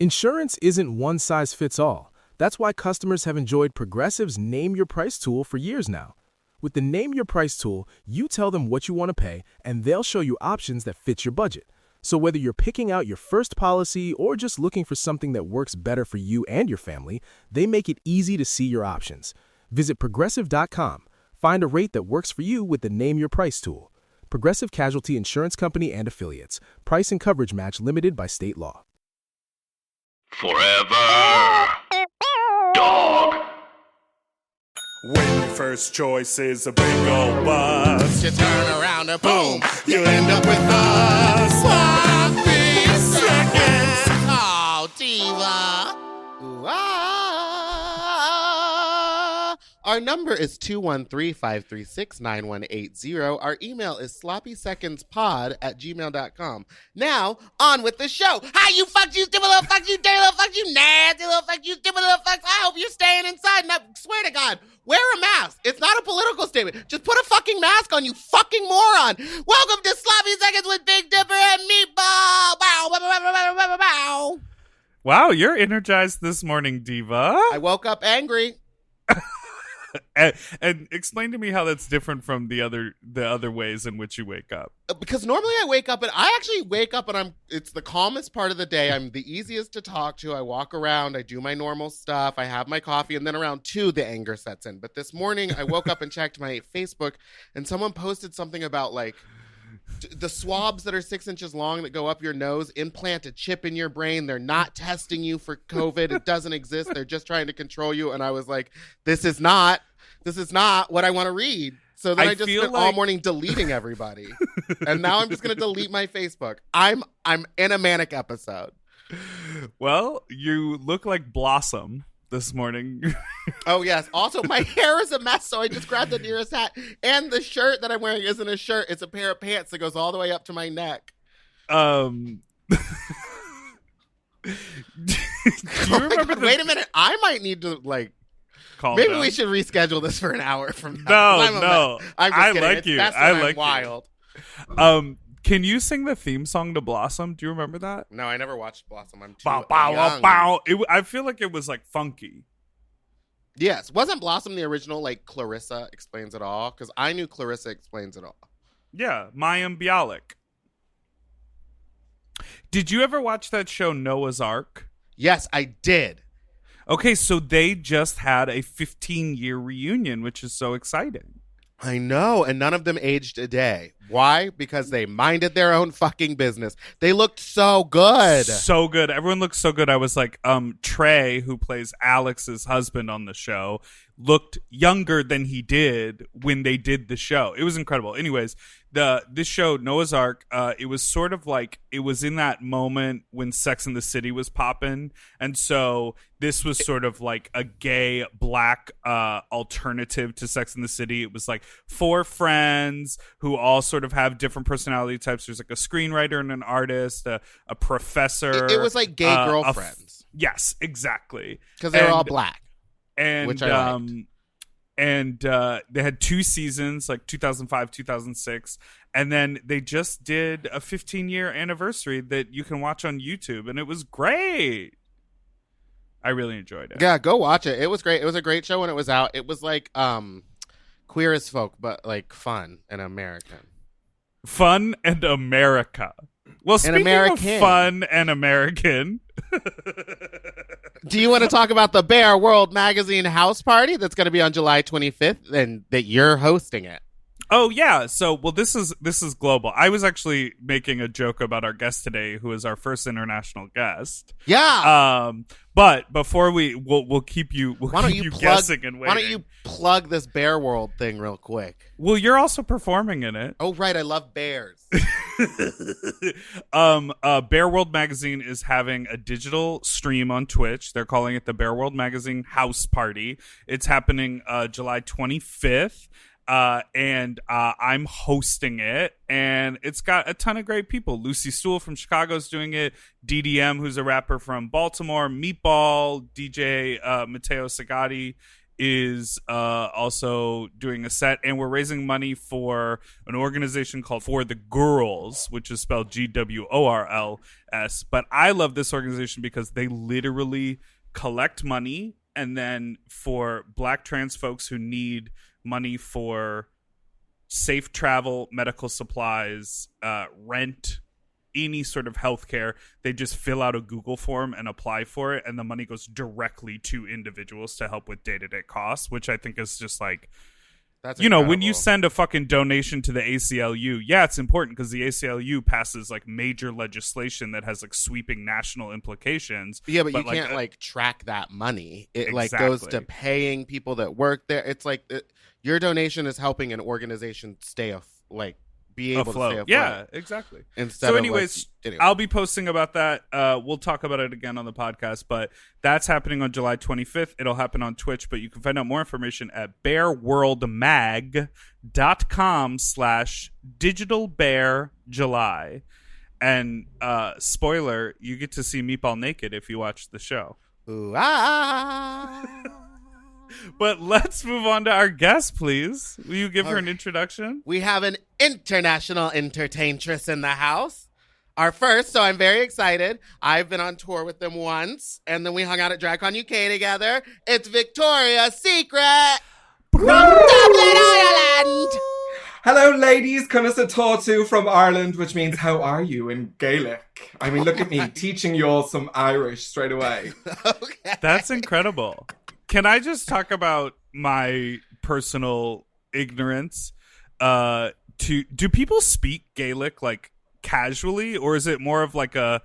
Insurance isn't one size fits all. That's why customers have enjoyed Progressive's Name Your Price tool for years now. With the Name Your Price tool, you tell them what you want to pay, and they'll show you options that fit your budget. So whether you're picking out your first policy or just looking for something that works better for you and your family, they make it easy to see your options. Visit Progressive.com. Find a rate that works for you with the Name Your Price tool. Progressive Casualty Insurance Company and Affiliates. Price and coverage match limited by state law. Forever Dog. When your first choice is a big old bus, you turn around and boom, you end up with a sloppy seconds. Oh, diva. Ooh, ah. Our number is 213-536-9180. Our email is sloppysecondspod@gmail.com. Now, on with the show. Hi, you fucks, you stupid little fucks, you dirty little fucks, you nasty little fucks, you stupid little fucks. I hope you're staying inside. And I swear to God, wear a mask. It's not a political statement. Just put a fucking mask on, you fucking moron. Welcome to Sloppy Seconds with Big Dipper and Meatball. Bow, bow, bow, bow, bow, bow, bow. Wow, you're energized this morning, Diva. I woke up angry. And explain to me how that's different from the other ways in which you wake up. Because normally I wake up and I actually wake up and it's the calmest part of the day. I'm the easiest to talk to. I walk around, I do my normal stuff, I have my coffee, and then around 2 the anger sets in. But this morning I woke up and checked my Facebook and someone posted something about like the swabs that are 6 inches long that go up your nose implant a chip in your brain. They're not testing you for COVID. It doesn't exist. They're just trying to control you. And I was like, this is not what I want to read. So then I just spent all morning deleting everybody. And now I'm just going to delete my Facebook. I'm in a manic episode. Well, you look like Blossom this morning. Oh, yes. Also, my hair is a mess, so I just grabbed the nearest hat. And the shirt that I'm wearing isn't a shirt. It's a pair of pants that goes all the way up to my neck. Do you remember wait a minute. I might need to, like, maybe we should reschedule this for an hour from now. No. I'm just kidding. Like you. That's I when like I'm wild. You. Can you sing the theme song to Blossom? Do you remember that? No, I never watched Blossom. I'm too bow, bow, young. bow. I feel like it was like funky. Yes. Wasn't Blossom the original, like, Clarissa Explains It All? Because I knew Clarissa Explains It All. Yeah, Mayim Bialik. Did you ever watch that show Noah's Ark? Yes, I did. Okay, so they just had a 15-year reunion, which is so exciting. I know, and none of them aged a day. Why? Because they minded their own fucking business. They looked so good. So good. Everyone looked so good. I was like, Trey, who plays Alex's husband on the show, looked younger than he did when they did the show. It was incredible. Anyways, this show, Noah's Ark, it was sort of like, it was in that moment when Sex and the City was popping. And so this was sort of like a gay black alternative to Sex and the City. It was like 4 friends who all sort of have different personality types. There's like a screenwriter and an artist, a professor. It was like gay girlfriends. Yes, exactly. Because they were all black. And which I liked. And they had 2 seasons, like 2005, 2006. And then they just did a 15-year anniversary that you can watch on YouTube. And it was great. I really enjoyed it. Yeah, go watch it. It was great. It was a great show when it was out. It was like Queer as Folk, but like fun and American. Fun and America. Well, speaking of fun and American. Do you want to talk about the Bear World Magazine house party that's going to be on July 25th and that you're hosting it? Oh, yeah. So, well, this is global. I was actually making a joke about our guest today, who is our first international guest. Yeah. But before we'll keep you guessing and waiting. Why don't you plug this Bear World thing real quick? Well, you're also performing in it. Oh, right. I love bears. Bear World Magazine is having a digital stream on Twitch. They're calling it the Bear World Magazine House Party. It's happening July 25th. And I'm hosting it, and it's got a ton of great people. Lucy Stool from Chicago's doing it. DDM, who's a rapper from Baltimore. Meatball, DJ Matteo Sagatti is also doing a set, and we're raising money for an organization called For the Girls, which is spelled GWORLS. But I love this organization because they literally collect money, and then for Black trans folks who need money for safe travel, medical supplies, rent, any sort of healthcare, they just fill out a Google form and apply for it, and the money goes directly to individuals to help with day-to-day costs, which I think is just like, That's you know, when incredible. you send a fucking donation to the ACLU, yeah, it's important because the ACLU passes like major legislation that has like sweeping national implications. Yeah, but you like, can't like track that money. It like goes to Exactly. paying people that work there. It's like your donation is helping an organization be able to stay afloat. Yeah, exactly. Instead So of anyways, anyway. I'll be posting about that. We'll talk about it again on the podcast, but that's happening on July 25th. It'll happen on Twitch, but you can find out more information at bearworldmag.com/digitalbearjuly. And spoiler, you get to see Meatball naked if you watch the show. Ooh, ah. But let's move on to our guest, please. Will you give her an Okay. introduction? We have an international entertaintress in the house. Our first, so I'm very excited. I've been on tour with them once, and then we hung out at DragCon UK together. It's Victoria's Secret from Dublin, Ireland. Hello, ladies. Cynnes Tortu from Ireland, which means how are you in Gaelic. I mean, look at me teaching you all some Irish straight away. Okay. That's incredible. Can I just talk about my personal ignorance? Do people speak Gaelic like casually, or is it more of like a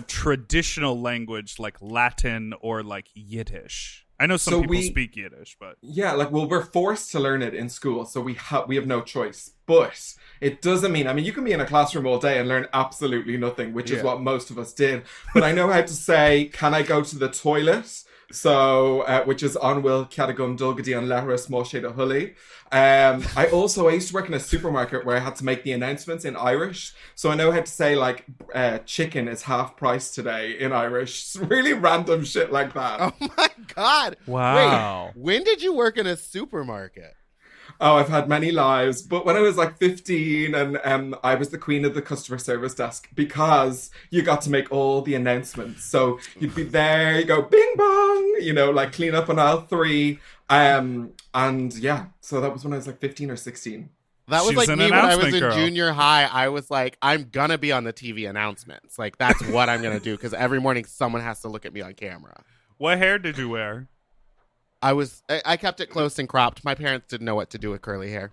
traditional language like Latin or like Yiddish? I know some So people we- speak Yiddish, but Yeah, we're forced to learn it in school, so we have no choice. But it doesn't mean, I mean, you can be in a classroom all day and learn absolutely nothing, which is Yeah. what most of us did. But I know how to say, can I go to the toilet? So, which is Anwyl Cadagum Dulgadi and Lehrus Moshe de Hully. I used to work in a supermarket where I had to make the announcements in Irish. So I know how to say like chicken is half price today in Irish. Really random shit like that. Oh my God. Wow. Wait, when did you work in a supermarket? Oh, I've had many lives. But when I was like 15 and I was the queen of the customer service desk because you got to make all the announcements. So you'd be there, you go bing bong, you know, like clean up on aisle 3. And yeah, so that was when I was like 15 or 16. That was She's like an me when I was announcement in girl. junior high. I was like, I'm gonna be on the TV announcements. Like that's what I'm gonna do because every morning someone has to look at me on camera. what hair did you wear? I kept it close and cropped. My parents didn't know what to do with curly hair.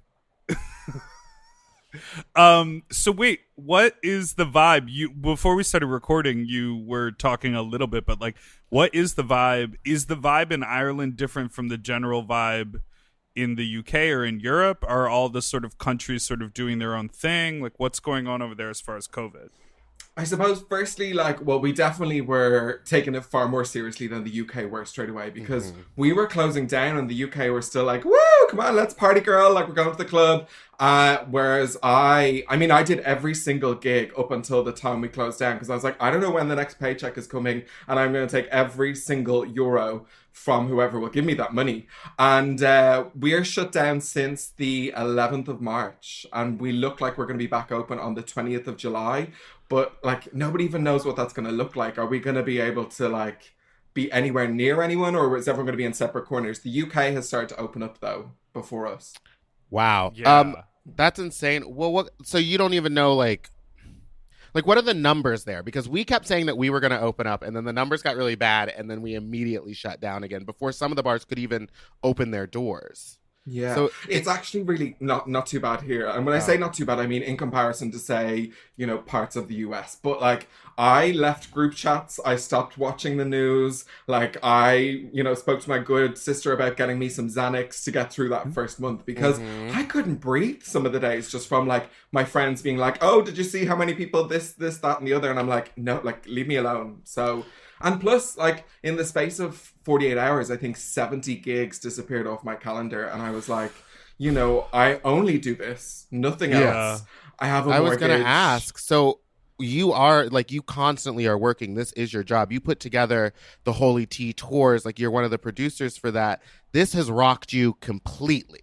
So wait, what is the vibe? You before we started recording, you were talking a little bit, but like, what is the vibe? Is the vibe in Ireland different from the general vibe in the UK or in Europe? Are all the sort of countries sort of doing their own thing? Like, what's going on over there as far as COVID? I suppose, firstly, we definitely were taking it far more seriously than the UK were straight away because we were closing down and the UK were still like, woo, come on, let's party, girl. Like, we're going to the club. Whereas I did every single gig up until the time we closed down because I was like, I don't know when the next paycheck is coming and I'm going to take every single euro from whoever will give me that money. And we are shut down since the 11th of March and we look like we're going to be back open on the 20th of July. But like nobody even knows what that's going to look like. Are we going to be able to like be anywhere near anyone or is everyone going to be in separate corners? The UK has started to open up though before us. Wow. Yeah. That's insane. Well, what? So you don't even know like what are the numbers there? Because we kept saying that we were going to open up, and then the numbers got really bad, and then we immediately shut down again before some of the bars could even open their doors. Yeah, So it's actually really not too bad here. And when I say not too bad, I mean in comparison to, say, you know, parts of the US. But like, I left group chats. I stopped watching the news. Like, I, you know, spoke to my good sister about getting me some Xanax to get through that first month because I couldn't breathe some of the days just from like my friends being like, oh, did you see how many people this, that, and the other? And I'm like, no, like, leave me alone. So... And plus, like, in the space of 48 hours, I think 70 gigs disappeared off my calendar. And I was like, you know, I only do this, nothing Yeah. else. I have a I was mortgage. going to ask. So you are like, you constantly are working. This is your job. You put together the Holy Tea tours. Like, you're one of the producers for that. This has rocked you completely.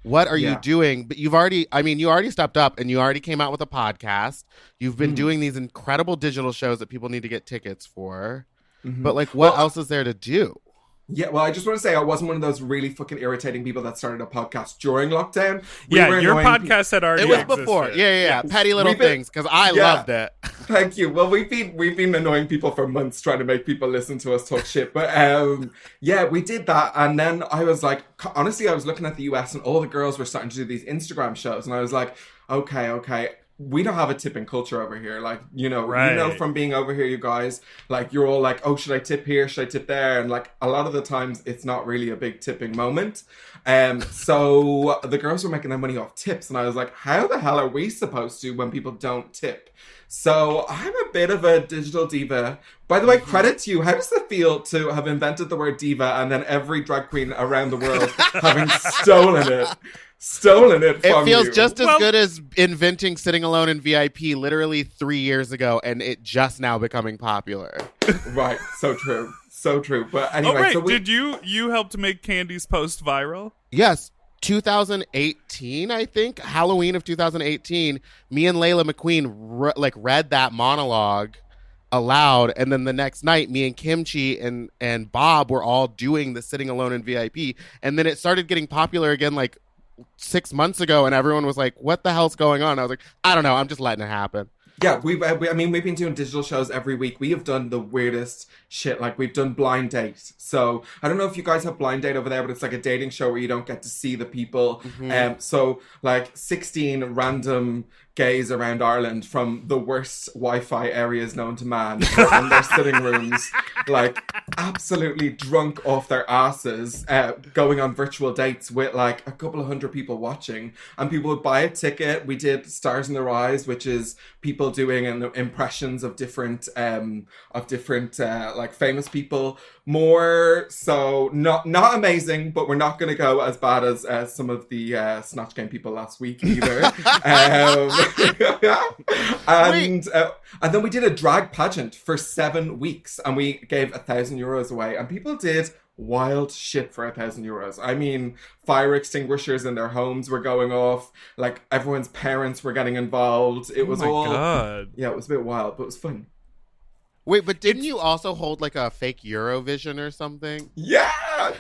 What are you doing? But you already stepped up and you already came out with a podcast. You've been doing these incredible digital shows that people need to get tickets for. But like, what else is there to do? Yeah, well, I just want to say I wasn't one of those really fucking irritating people that started a podcast during lockdown. Your podcast had already existed. It was existed. before. Yeah. Petty Little Things, because I loved it. Thank you. Well, we've been annoying people for months trying to make people listen to us talk shit. But yeah, we did that. And then I was like, honestly, I was looking at the US and all the girls were starting to do these Instagram shows. And I was like, okay. We don't have a tipping culture over here. Like, you know from being over here, you guys, like, you're all like, oh, should I tip here? Should I tip there? And like, a lot of the times it's not really a big tipping moment. So the girls were making their money off tips. And I was like, how the hell are we supposed to when people don't tip? So I'm a bit of a digital diva. By the way, credit to you. How does it feel to have invented the word diva and then every drag queen around the world having stolen it from you? It feels just as good as inventing Sitting Alone in VIP literally 3 years ago and it just now becoming popular. Right. So true. So true. But anyway, did you help to make Candy's post viral? Yes. 2018, I think, Halloween of 2018, me and Layla McQueen read that monologue aloud, and then the next night, me and Kimchi and Bob were all doing the Sitting Alone in VIP, and then it started getting popular again like 6 months ago, and everyone was like, "What the hell's going on?" I was like, "I don't know, I'm just letting it happen." Yeah, we've been doing digital shows every week. We have done the weirdest shit. Like, we've done Blind Date. So I don't know if you guys have Blind Date over there, but it's like a dating show where you don't get to see the people. So like 16 random gays around Ireland from the worst Wi-Fi areas known to man in their sitting rooms, like absolutely drunk off their asses, going on virtual dates with like a couple of hundred people watching, and people would buy a ticket. We did Stars in Their Eyes, which is people doing impressions of different like famous people. More so, not amazing, but we're not going to go as bad as some of the Snatch Game people last week either. And then we did a drag pageant for 7 weeks, and we gave €1,000 away, and people did wild shit for €1,000. I mean, fire extinguishers in their homes were going off. Like, everyone's parents were getting involved. It was God. Yeah, it was a bit wild, but it was fun. Wait, but didn't you also hold like a fake Eurovision or something? Yeah!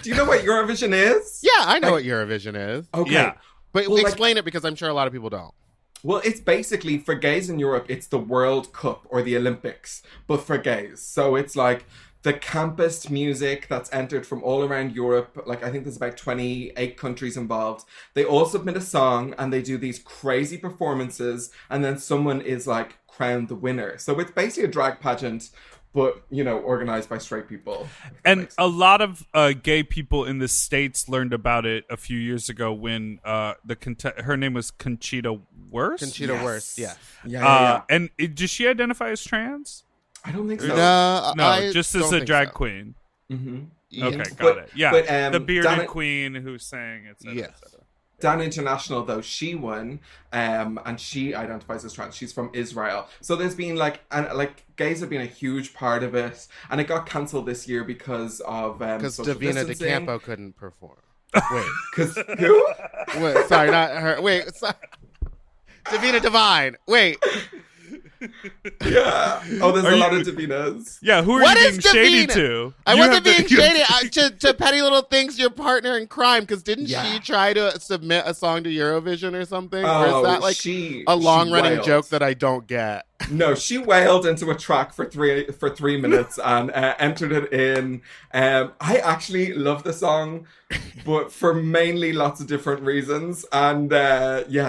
Do you know what Eurovision is? Yeah, I know what Eurovision is. Okay. Yeah. But explain it, because I'm sure a lot of people don't. Well, it's basically, for gays in Europe, it's the World Cup or the Olympics, but for gays. So it's like the campus music that's entered from all around Europe. Like, I think there's about 28 countries involved. They all submit a song and they do these crazy performances, and then someone is like crowned the winner. So it's basically a drag pageant, but, you know, organized by straight people. And a lot of gay people in the States learned about it a few years ago when her name was Conchita Wurst? Conchita Wurst, yeah. Yeah. And does she identify as trans? I don't think so. No, just as a drag queen. Mm-hmm. Okay, got it. Yeah, but, the bearded queen who sang, etc. Yes. Et Dan International, though, she won, and she identifies as trans. She's from Israel. So there's been gays have been a huge part of it, and it got cancelled this year because of Davina De Campo couldn't perform. Wait, because who? Wait, sorry, not her. Wait, sorry. Davina Divine. Wait. Yeah. Oh, there's a lot of Davinas. Yeah, who are you being shady to? I wasn't being shady. To Petty Little Things, your partner in crime, because didn't she try to submit a song to Eurovision or something? Or is that like a long-running joke that I don't get? No, she wailed into a track for 3 minutes and entered it in. I actually love the song, but for mainly lots of different reasons. And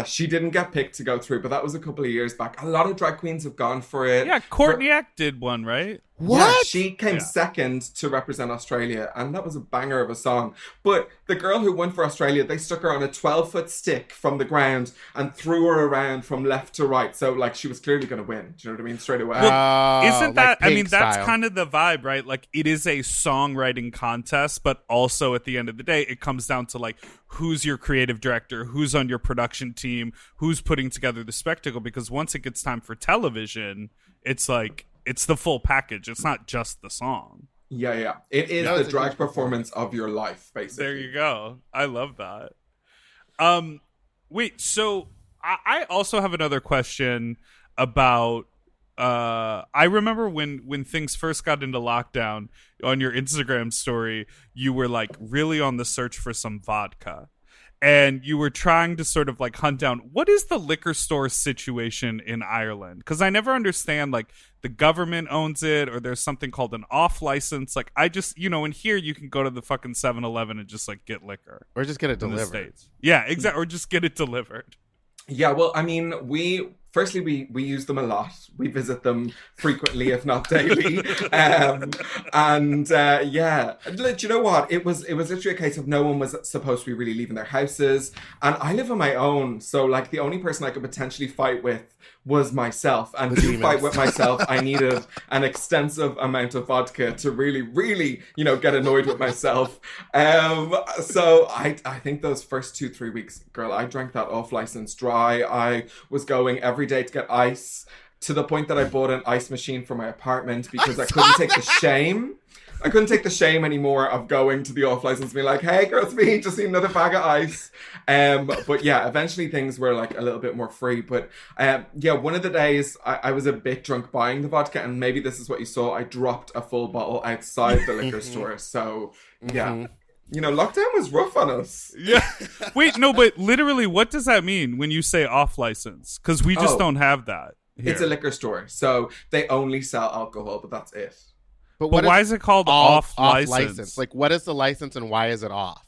she didn't get picked to go through, but that was a couple of years back. A lot of drag queens have gone for it. Yeah, Courtney Act did one, right? What? Yeah, she came second to represent Australia, and that was a banger of a song. But the girl who won for Australia, they stuck her on a 12-foot stick from the ground and threw her around from left to right. So, like, she was clearly going to win. Do you know what I mean? Straight away. Isn't that, like I mean, Pink that's style. kind of the vibe, right? Like, it is a songwriting contest, but also at the end of the day, it comes down to, like, who's your creative director, who's on your production team, who's putting together the spectacle, because once it gets time for television, it's like, it's the full package. It's not just the song. Yeah. It is No, the it's a drag huge performance of your life, basically. There you go. I love that. Wait, so I also have another question about I remember when things first got into lockdown, on your Instagram story, you were like really on the search for some vodka. And you were trying to sort of like hunt down, what is the liquor store situation in Ireland? Because I never understand, like, the government owns it, or there's something called an off license. Like, I just, in here you can go to the fucking 7-Eleven and just like get liquor. Or just get it In the delivered. States. Yeah, exactly. Or just get it delivered. Yeah, well, I mean, we use them a lot. We visit them frequently, if not daily. Do you know what? It was literally a case of no one was supposed to be really leaving their houses, and I live on my own, so like the only person I could potentially fight with was myself. And to fight with myself, I needed an extensive amount of vodka to really, really, get annoyed with myself. So I think those first 2-3 weeks, girl, I drank that off license dry. I was going every day to get ice, to the point that I bought an ice machine for my apartment because I couldn't take the shame. I couldn't take the shame anymore of going to the off license and being like, hey, girl, it's me, just need another bag of ice. But yeah, eventually things were like a little bit more free. But one of the days I was a bit drunk buying the vodka, and maybe this is what you saw. I dropped a full bottle outside the liquor store. So yeah. Lockdown was rough on us. Yeah. Wait, no, but literally, what does that mean when you say off license? Because we just don't have that here. It's a liquor store, so they only sell alcohol, but that's it. But why is it called off license? Like, what is the license and why is it off?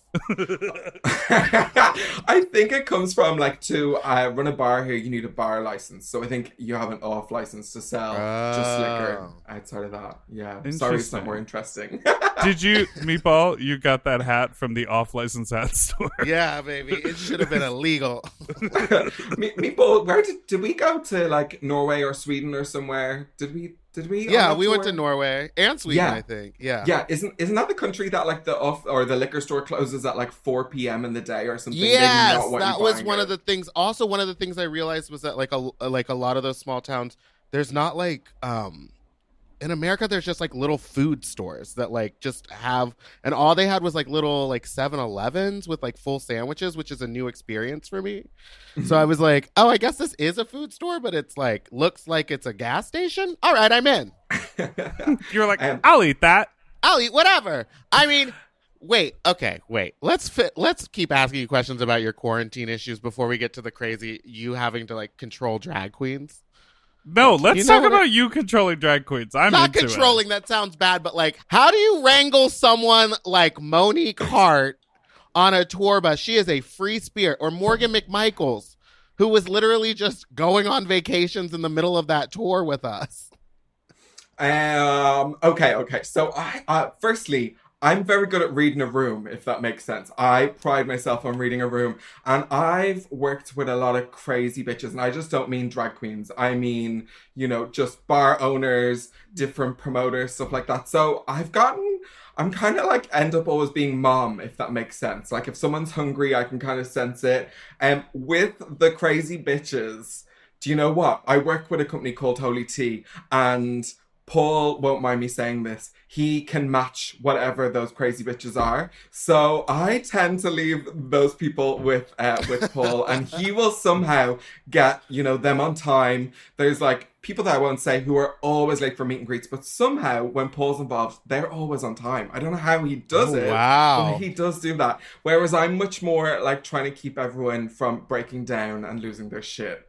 I think it comes from like to run a bar here, you need a bar license. So I think you have an off license to sell just liquor outside of that. Yeah. Sorry, it's not more interesting. Did you, Meatball, you got that hat from the off license hat store? Yeah, baby. It should have been illegal. Meatball, where did we go to, like Norway or Sweden or somewhere? Did we? Yeah, we went to Norway and Sweden, I think. Yeah. Yeah, isn't that the country that like the off or the liquor store closes at like 4 p.m. in the day or something? Yes, that was one of the things. Also, one of the things I realized was that like a lot of those small towns, there's not like in America, there's just like little food stores that like just have, and all they had was like little like 7-Elevens with like full sandwiches, which is a new experience for me. So I was like, oh, I guess this is a food store, but it's like, looks like it's a gas station. All right, I'm in. You're like, I'll eat that. I'll eat whatever. I mean, wait. Let's keep asking you questions about your quarantine issues before we get to the crazy, you having to like control drag queens. No, let's talk about you controlling drag queens. I'm not into controlling. It. That sounds bad, but like, how do you wrangle someone like Monique Hart on a tour bus? She is a free spirit. Or Morgan McMichaels, who was literally just going on vacations in the middle of that tour with us. Okay. So I firstly, I'm very good at reading a room, if that makes sense. I pride myself on reading a room. And I've worked with a lot of crazy bitches. And I just don't mean drag queens. I mean, just bar owners, different promoters, stuff like that. So I'm kind of like end up always being mom, if that makes sense. Like if someone's hungry, I can kind of sense it. With the crazy bitches, do you know what? I work with a company called Holy Tea, and Paul won't mind me saying this. He can match whatever those crazy bitches are. So I tend to leave those people with Paul, and he will somehow get, them on time. There's like people that I won't say who are always late for meet and greets, but somehow when Paul's involved, they're always on time. I don't know how he does it. Wow. But he does do that. Whereas I'm much more like trying to keep everyone from breaking down and losing their shit.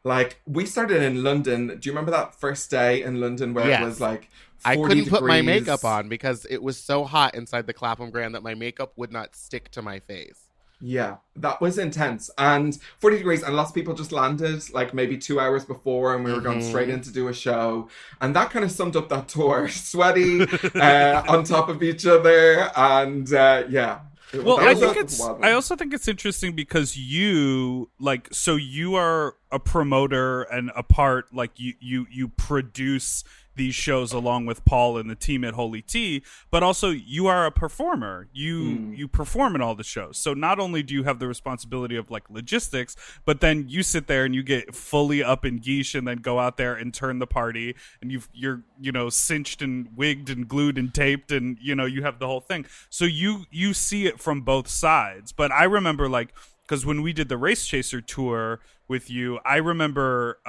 Like, we started in London. Do you remember that first day in London where it was like 40 I couldn't put my degrees? makeup on because it was so hot inside the Clapham Grand that my makeup would not stick to my face. Yeah, that was intense. And 40 degrees, and lots of people just landed like maybe 2 hours before, and we were going straight in to do a show. And that kind of summed up that tour. Sweaty, on top of each other, and yeah. Well, I also think it's interesting because you are a promoter and a part, like you produce these shows along with Paul and the team at Holy Tea, but also you are a performer. You perform in all the shows. So not only do you have the responsibility of like logistics, but then you sit there and you get fully up in geesh and then go out there and turn the party, and you're cinched and wigged and glued and taped, and you have the whole thing. So you see it from both sides. But I remember, like, because when we did the Race Chaser tour with you, I remember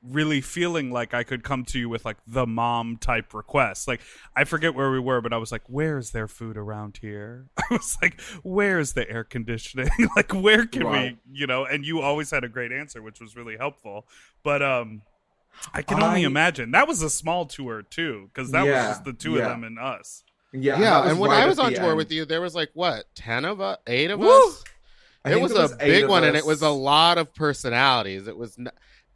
really feeling like I could come to you with like the mom type requests. Like, I forget where we were, but I was like, where's there food around here? I was like, where's the air conditioning? Like, where can we, and you always had a great answer, which was really helpful. But I can only imagine that was a small tour too, because that was just the two of them and us. Yeah. And when I was on tour with you, there was like, what, 10 of us, 8 of us? It was a big one, and it was a lot of personalities. It was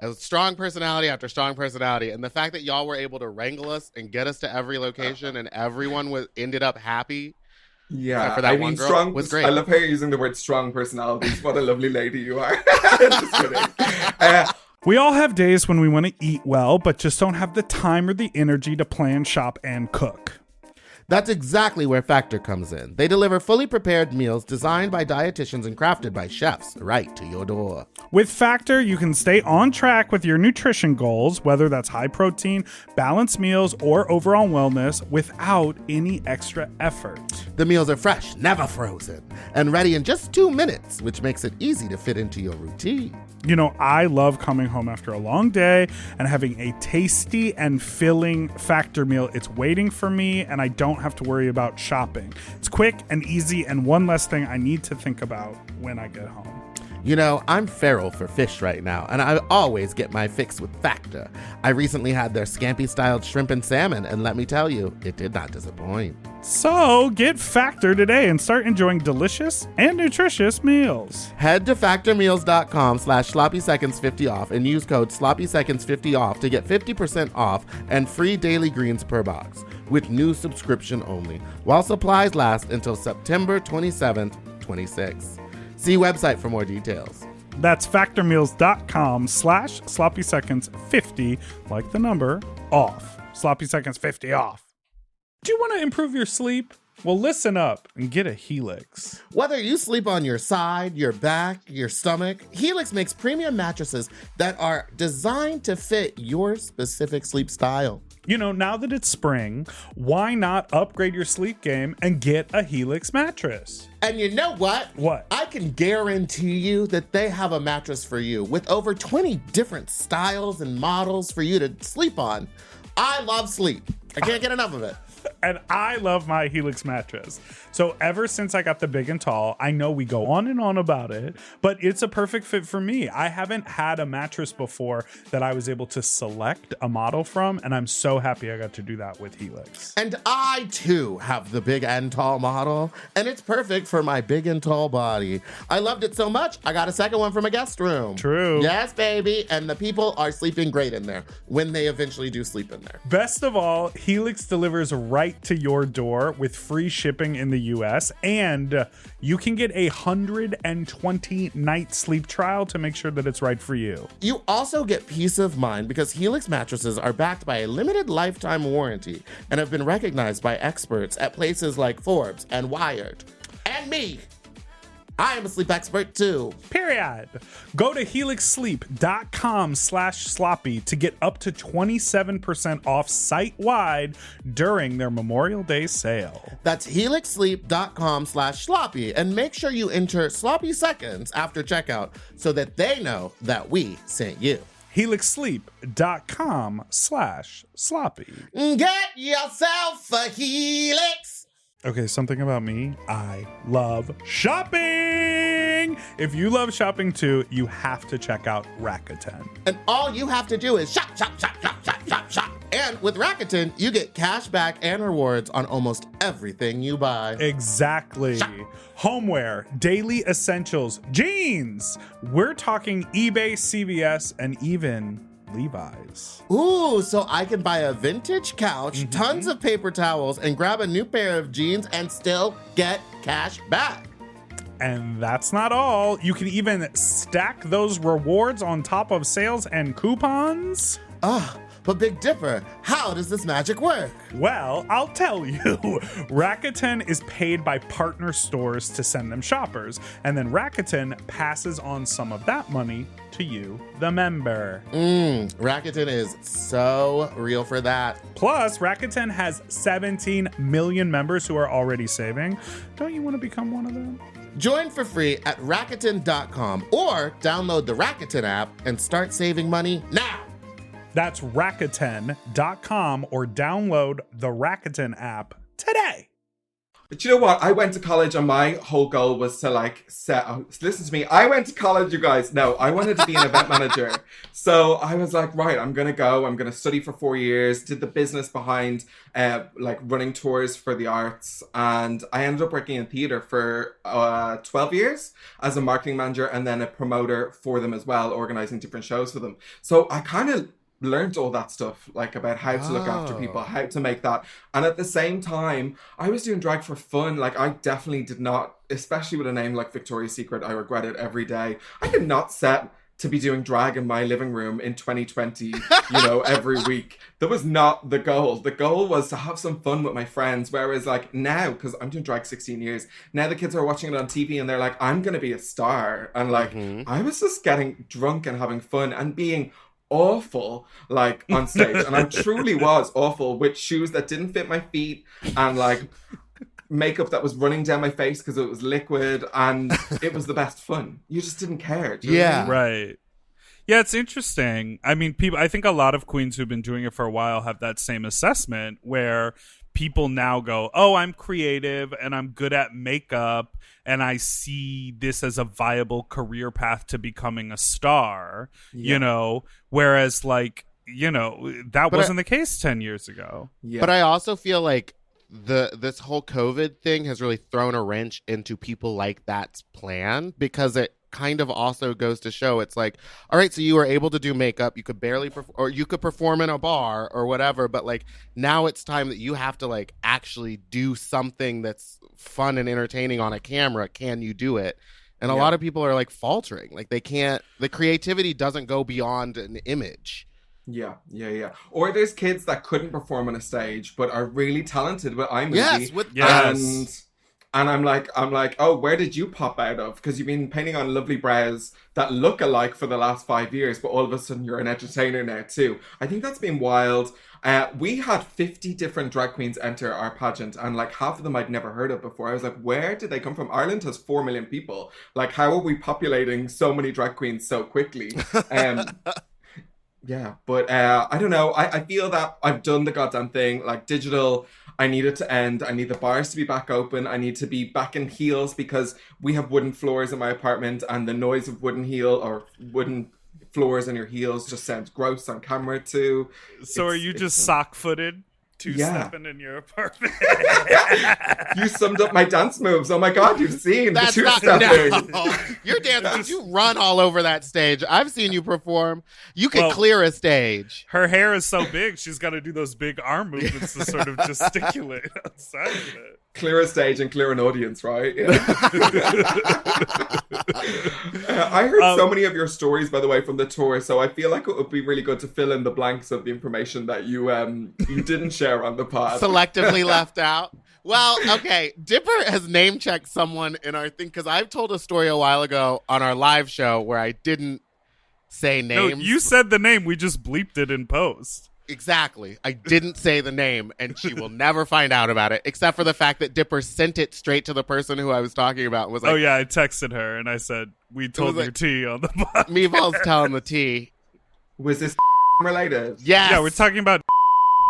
a strong personality after strong personality, and the fact that y'all were able to wrangle us and get us to every location, and everyone ended up happy. Yeah, for that one girl strong was great. I love how you're using the word strong personalities. What a lovely lady you are. Just kidding. We all have days when we want to eat well, but just don't have the time or the energy to plan, shop, and cook. That's exactly where Factor comes in. They deliver fully prepared meals designed by dietitians and crafted by chefs right to your door. With Factor, you can stay on track with your nutrition goals, whether that's high protein, balanced meals, or overall wellness, without any extra effort. The meals are fresh, never frozen, and ready in just 2 minutes, which makes it easy to fit into your routine. I love coming home after a long day and having a tasty and filling Factor meal. It's waiting for me, and I don't have to worry about shopping. It's quick and easy, and one less thing I need to think about when I get home. I'm feral for fish right now, and I always get my fix with Factor. I recently had their scampi-styled shrimp and salmon, and let me tell you, it did not disappoint. So get Factor today and start enjoying delicious and nutritious meals. Head to factormeals.com/sloppyseconds50 off and use code sloppyseconds50 off to get 50% off and free daily greens per box with new subscription only, while supplies last until September 27th, 26. See website for more details. That's factormeals.com/sloppyseconds50, like the number, off. Sloppy Seconds 50 off. Do you want to improve your sleep? Well, listen up and get a Helix. Whether you sleep on your side, your back, your stomach, Helix makes premium mattresses that are designed to fit your specific sleep style. Now that it's spring, why not upgrade your sleep game and get a Helix mattress? And you know what? What? I can guarantee you that they have a mattress for you with over 20 different styles and models for you to sleep on. I love sleep. I can't get enough of it. And I love my Helix mattress. So ever since I got the big and tall, I know we go on and on about it, but it's a perfect fit for me. I haven't had a mattress before that I was able to select a model from, and I'm so happy I got to do that with Helix. And I, too, have the big and tall model, and it's perfect for my big and tall body. I loved it so much, I got a second one for my guest room. True. Yes, baby. And the people are sleeping great in there when they eventually do sleep in there. Best of all, Helix delivers right to your door with free shipping in the US, and you can get a 120-night sleep trial to make sure that it's right for you. You also get peace of mind because Helix mattresses are backed by a limited lifetime warranty and have been recognized by experts at places like Forbes and Wired. And me. I am a sleep expert too. Period. Go to helixsleep.com/sloppy to get up to 27% off site-wide during their Memorial Day sale. That's helixsleep.com/sloppy, and make sure you enter sloppy seconds after checkout so that they know that we sent you. helixsleep.com/sloppy. Get yourself a Helix. Okay, something about me. I love shopping. If you love shopping too, you have to check out Rakuten. And all you have to do is shop, shop, shop, shop, shop, shop, shop. And with Rakuten, you get cash back and rewards on almost everything you buy. Exactly. Homeware, daily essentials, jeans. We're talking eBay, CVS, and even Levi's. Ooh, so I can buy a vintage couch, tons of paper towels, and grab a new pair of jeans and still get cash back. And that's not all. You can even stack those rewards on top of sales and coupons. But Big Dipper, how does this magic work? Well, I'll tell you. Rakuten is paid by partner stores to send them shoppers, and then Rakuten passes on some of that money to you, the member. Rakuten is so real for that. Plus, Rakuten has 17 million members who are already saving. Don't you want to become one of them? Join for free at Rakuten.com or download the Rakuten app and start saving money now. That's Rakuten.com or download the Rakuten app today. But you know what? I went to college and my whole goal was to listen to me. I went to college, you guys. No, I wanted to be an event manager. So I was like, right, I'm going to study for 4 years, did the business behind running tours for the arts. And I ended up working in theater for 12 years as a marketing manager and then a promoter for them as well, organizing different shows for them. So I kind of learned all that stuff, like about how to look after people, how to make that. And at the same time, I was doing drag for fun. Like I definitely did not, especially with a name like Victoria's Secret, I regret it every day. I did not set to be doing drag in my living room in 2020, every week. That was not the goal. The goal was to have some fun with my friends. Whereas like now, because I'm doing drag 16 years, now the kids are watching it on TV and they're like, I'm going to be a star. And like, I was just getting drunk and having fun and being awful like on stage. And I truly was awful with shoes that didn't fit my feet and like makeup that was running down my face because it was liquid, and it was the best fun. You just didn't care. Do you know what I mean? Right. Yeah, it's interesting. I mean, I think a lot of queens who've been doing it for a while have that same assessment where people now go, oh, I'm creative and I'm good at makeup and I see this as a viable career path to becoming a star, whereas like, that wasn't the case 10 years ago. Yeah. But I also feel like this whole COVID thing has really thrown a wrench into people like that's plan, because it kind of also goes to show it's like, all right, so you were able to do makeup, you could barely or you could perform in a bar or whatever, but like now it's time that you have to like actually do something that's fun and entertaining on a camera. Can you do it? And a lot of people are like faltering, like they can't, the creativity doesn't go beyond an image. Yeah. Or there's kids that couldn't perform on a stage but are really talented with iMovie. Yes. And I'm like, oh, where did you pop out of? Because you've been painting on lovely brows that look alike for the last 5 years, but all of a sudden you're an entertainer now too. I think that's been wild. We had 50 different drag queens enter our pageant, and like half of them I'd never heard of before. I was like, where did they come from? Ireland has 4 million people. Like, how are we populating so many drag queens so quickly? Yeah, but I don't know. I feel that I've done the goddamn thing. Like, digital, I need it to end. I need the bars to be back open. I need to be back in heels because we have wooden floors in my apartment, and the noise of wooden floors in your heels just sounds gross on camera too. So are you just sock-footed? Two-stepping in your apartment. You summed up my dance moves. Oh my God, you've seen That's the not two-stepping. no. You're dancing. You run all over that stage. I've seen you perform. You can clear a stage. Her hair is so big, she's got to do those big arm movements to sort of gesticulate outside of it. Clear a stage and clear an audience, right? Yeah. I heard so many of your stories, by the way, from the tour, so I feel like it would be really good to fill in the blanks of the information that you didn't share on the pod. Selectively left out. Well, okay. Dipper has name checked someone in our thing, because I've told a story a while ago on our live show where I didn't say names. No, you said the name. We just bleeped it in post. Exactly. I didn't say the name, and she will never find out about it, except for the fact that Dipper sent it straight to the person who I was talking about and was like, oh, yeah, I texted her, and I said, we told your tea on the pod. Meatball's telling the tea. Was this related? Yes. Yeah, we're talking about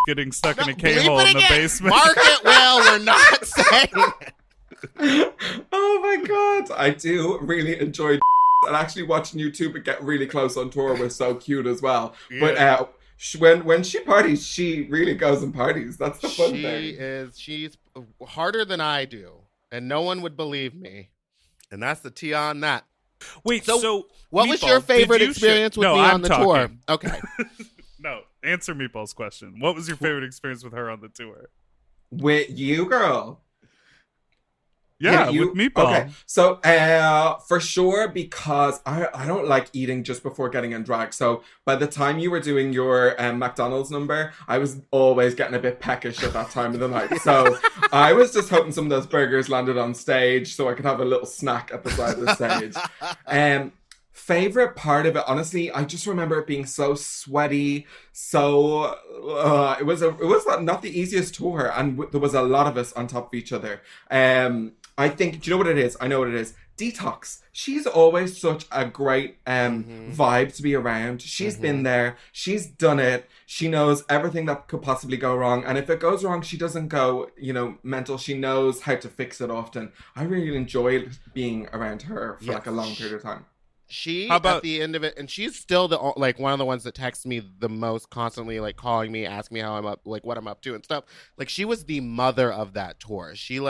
getting stuck in a K-hole in the basement. Mark it well. We're not saying it. Oh, my God. I do really enjoy and actually watching you two but get really close on tour was so cute as well. Yeah. But when she parties, she really goes and parties. That's the fun thing. She's harder than I do, and no one would believe me. And that's the tea on that. Wait, so what was Meatball, your favorite did you experience with no, me I'm on the talking. tour? Okay. No, answer Meatball's question. What was your favorite experience with her on the tour? With you, girl. Yeah, you, with Meatball. Okay, so for sure, because I don't like eating just before getting in drag. So by the time you were doing your McDonald's number, I was always getting a bit peckish at that time of the night. So I was just hoping some of those burgers landed on stage so I could have a little snack at the side of the stage. Favorite part of it, honestly, I just remember it being so sweaty. So it was not the easiest tour, and there was a lot of us on top of each other. I think, do you know what it is? I know what it is. Detox. She's always such a great vibe to be around. She's been there. She's done it. She knows everything that could possibly go wrong. And if it goes wrong, she doesn't go, mental. She knows how to fix it often. I really enjoyed being around her for like a long period of time. At the end of it, and she's still one of the ones that texts me the most constantly, like calling me, asking me how I'm up, like what I'm up to and stuff. Like she was the mother of that tour. She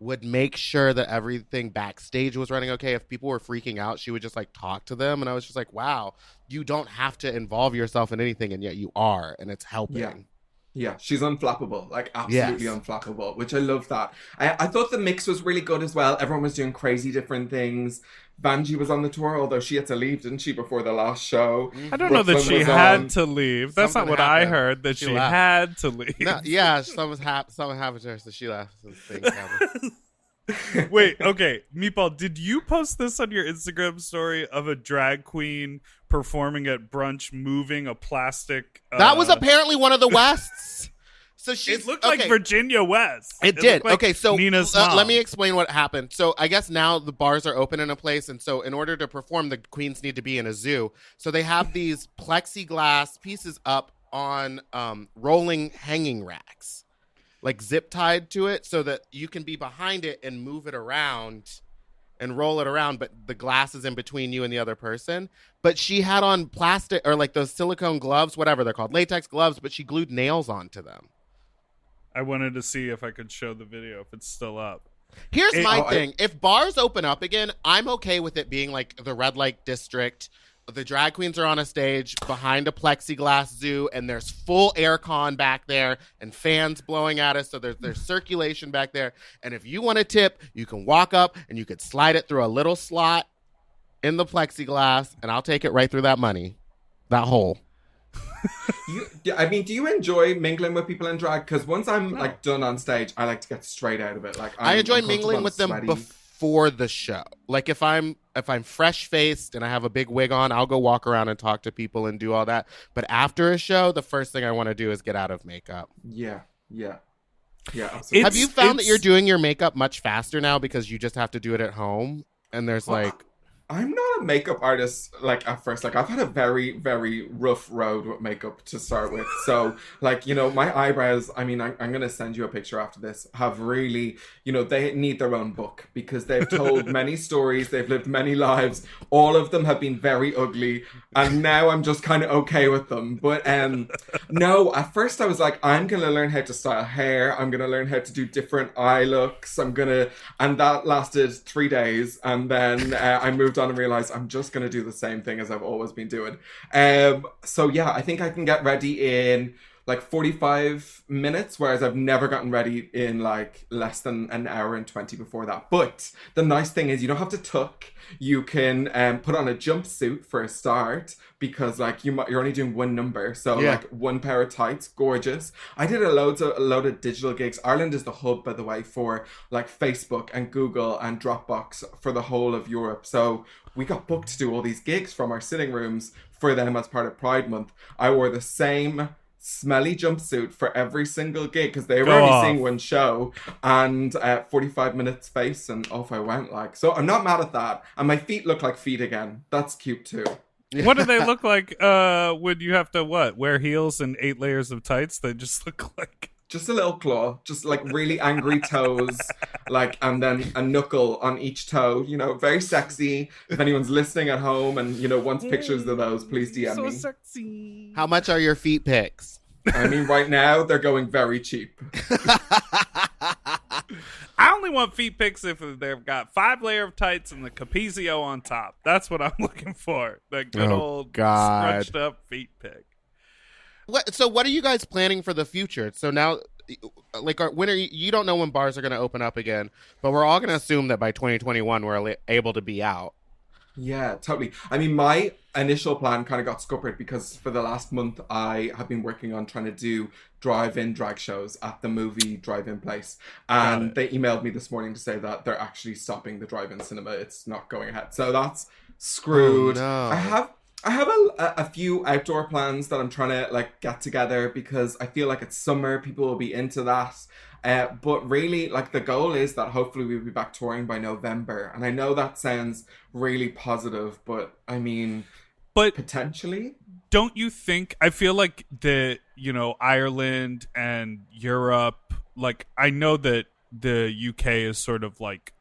would make sure that everything backstage was running okay. If people were freaking out, she would just like talk to them. And I was just like, wow, you don't have to involve yourself in anything, and yet you are, and it's helping. Yeah, she's unflappable, like absolutely unflappable, which I love that. I thought the mix was really good as well. Everyone was doing crazy different things. Vanjie was on the tour, although she had to leave, didn't she, before the last show? I don't know that she had to leave. That's not what I heard, that she had to leave. No, yeah, something happened to her, so she left. So things happened. Wait, okay. Meatball, did you post this on your Instagram story of a drag queen performing at moving a plastic... That was apparently one of the Wests. So it looked like Virginia West. It did. Like okay, so Nina's mom. Let me explain what happened. So I guess now the bars are open in a place, and so in order to perform, the queens need to be in a zoo. So they have these plexiglass pieces up on rolling hanging racks, like zip tied to it, so that you can be behind it and move it around and roll it around, but the glass is in between you and the other person. But she had on plastic, or like those silicone gloves, whatever they're called, latex gloves, but she glued nails onto them. I wanted to see if I could show the video, if it's still up. Here's my thing. If bars open up again, I'm okay with it being like the red light district. The drag queens are on a stage behind a plexiglass zoo, and there's full aircon back there and fans blowing at us. So there's circulation back there. And if you want a tip, you can walk up and you could slide it through a little slot in the plexiglass, and I'll take it right through that money, that hole. Do you enjoy mingling with people in drag? Because once I'm like done on stage, I like to get straight out of it. Like I enjoy mingling with them before the show. Like if I'm fresh faced and I have a big wig on, I'll go walk around and talk to people and do all that. But after a show, the first thing I want to do is get out of makeup. Yeah. Absolutely. Have you found that you're doing your makeup much faster now because you just have to do it at home? And there's I'm not a makeup artist, like, at first. Like, I've had a very, very rough road with makeup to start with. So, like, my eyebrows, I mean, I'm going to send you a picture after this, have really, they need their own book because they've told many stories, they've lived many lives. All of them have been very ugly. And now I'm just kind of okay with them. But, no, at first I was like, I'm going to learn how to style hair. I'm going to learn how to do different eye looks. And that lasted 3 days. And then I moved on and realized I'm just going to do the same thing as I've always been doing. So yeah, I think I can get ready in like 45 minutes, whereas I've never gotten ready in like less than an hour and 20 before that. But the nice thing is you don't have to tuck. You can put on a jumpsuit for a start because like you're only doing one number. So like one pair of tights, gorgeous. I did a load of digital gigs. Ireland is the hub, by the way, for like Facebook and Google and Dropbox for the whole of Europe. So we got booked to do all these gigs from our sitting rooms for them as part of Pride Month. I wore the same smelly jumpsuit for every single gig because they were only seeing one show, and 45 minutes face, and off I went. Like, so I'm not mad at that, and my feet look like feet again. That's cute too. What do they look like when you have to wear heels and 8 layers of tights? They just look like just a little claw, just like really angry toes like, and then a knuckle on each toe. You know, very sexy. If anyone's listening at home and you know wants pictures of those, please DM me. Sexy. How much are your feet pics? I mean, right now they're going very cheap. I only want feet pics if they've got 5 layer of tights and the Capizio on top. That's what I'm looking for. The good old God. scrunched up feet pic. So what are you guys planning for the future? So now, like, when are you don't know when bars are going to open up again, but we're all going to assume that by 2021 we're able to be out. Yeah, totally. I mean, my initial plan kind of got scuppered because for the last month I have been working on trying to do drive-in drag shows at the movie drive-in place. And they emailed me this morning to say that they're actually stopping the drive-in cinema. It's not going ahead. So that's screwed. Oh, no. I have a few outdoor plans that I'm trying to like get together because I feel like it's summer. People will be into that. But really, like, the goal is that hopefully we'll be back touring by November. And I know that sounds really positive, but I mean, potentially. Don't you think, I feel like Ireland and Europe, like, I know that the UK is sort of like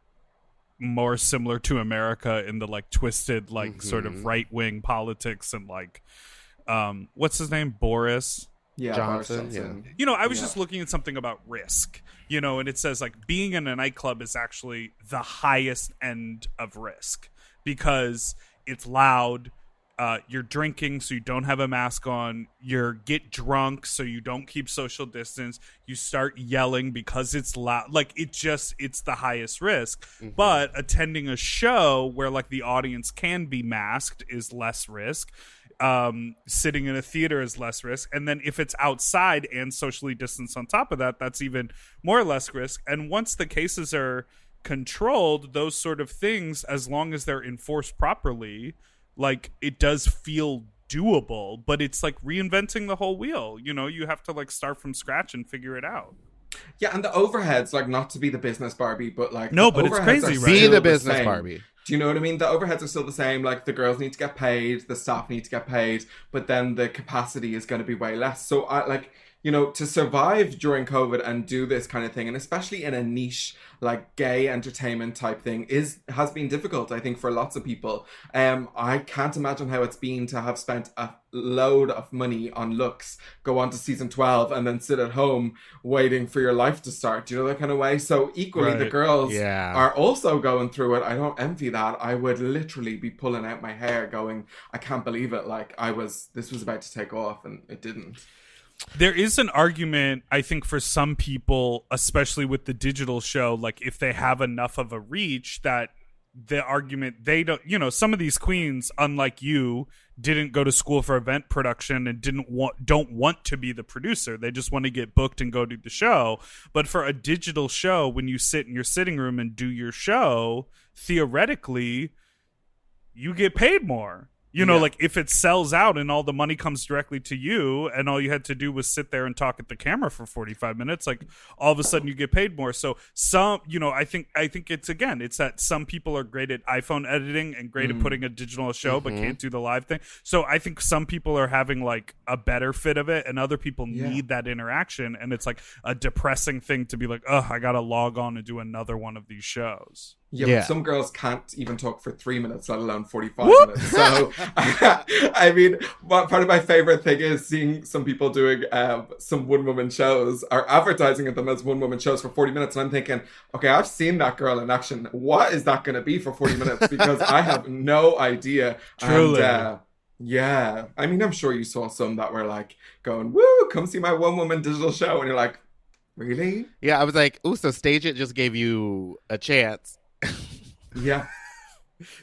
more similar to America in the like twisted, like sort of right-wing politics and like, what's his name? Boris Johnson. Yeah. I was just looking at something about risk, and it says like being in a nightclub is actually the highest end of risk because it's loud. You're drinking, so you don't have a mask on. You get drunk, so you don't keep social distance. You start yelling because it's loud. Like it's the highest risk. But attending a show where like the audience can be masked is less risk. Sitting in a theater is less risk, and then if it's outside and socially distanced on top of that, that's even more or less risk. And once the cases are controlled, those sort of things, as long as they're enforced properly, like it does feel doable. But it's like reinventing the whole wheel. You have to like start from scratch and figure it out. Yeah, and the overheads, like, not to be the business Barbie, but like no, but it's crazy, right? Be the business Barbie. Do you know what I mean? The overheads are still the same. Like, the girls need to get paid, the staff need to get paid, but then the capacity is going to be way less. So, to survive during COVID and do this kind of thing, and especially in a niche like gay entertainment type thing, has been difficult, I think, for lots of people. I can't imagine how it's been to have spent a load of money on looks, go on to season 12, and then sit at home waiting for your life to start. Do you know, that kind of way? So equally, the girls are also going through it. I don't envy that. I would literally be pulling out my hair going, I can't believe it. Like, this was about to take off and it didn't. There is an argument, I think, for some people, especially with the digital show, like if they have enough of a reach, that the argument they don't, some of these queens, unlike you, didn't go to school for event production and don't want to be the producer. They just want to get booked and go do the show. But for a digital show, when you sit in your sitting room and do your show, theoretically, you get paid more. Like if it sells out and all the money comes directly to you and all you had to do was sit there and talk at the camera for 45 minutes, like all of a sudden you get paid more. So I think it's that some people are great at iPhone editing and great at putting a digital show, but can't do the live thing. So I think some people are having like a better fit of it and other people need that interaction. And it's like a depressing thing to be like, oh, I got to log on and do another one of these shows. Yeah, but some girls can't even talk for 3 minutes, let alone 45 minutes. So, I mean, part of my favorite thing is seeing some people doing some one-woman shows, or advertising them as one-woman shows for 40 minutes. And I'm thinking, okay, I've seen that girl in action. What is that going to be for 40 minutes? Because I have no idea. Truly. And, yeah, I mean, I'm sure you saw some that were like going, woo, come see my one-woman digital show. And you're like, really? Yeah, I was like, ooh, so Stage It just gave you a chance. Yeah.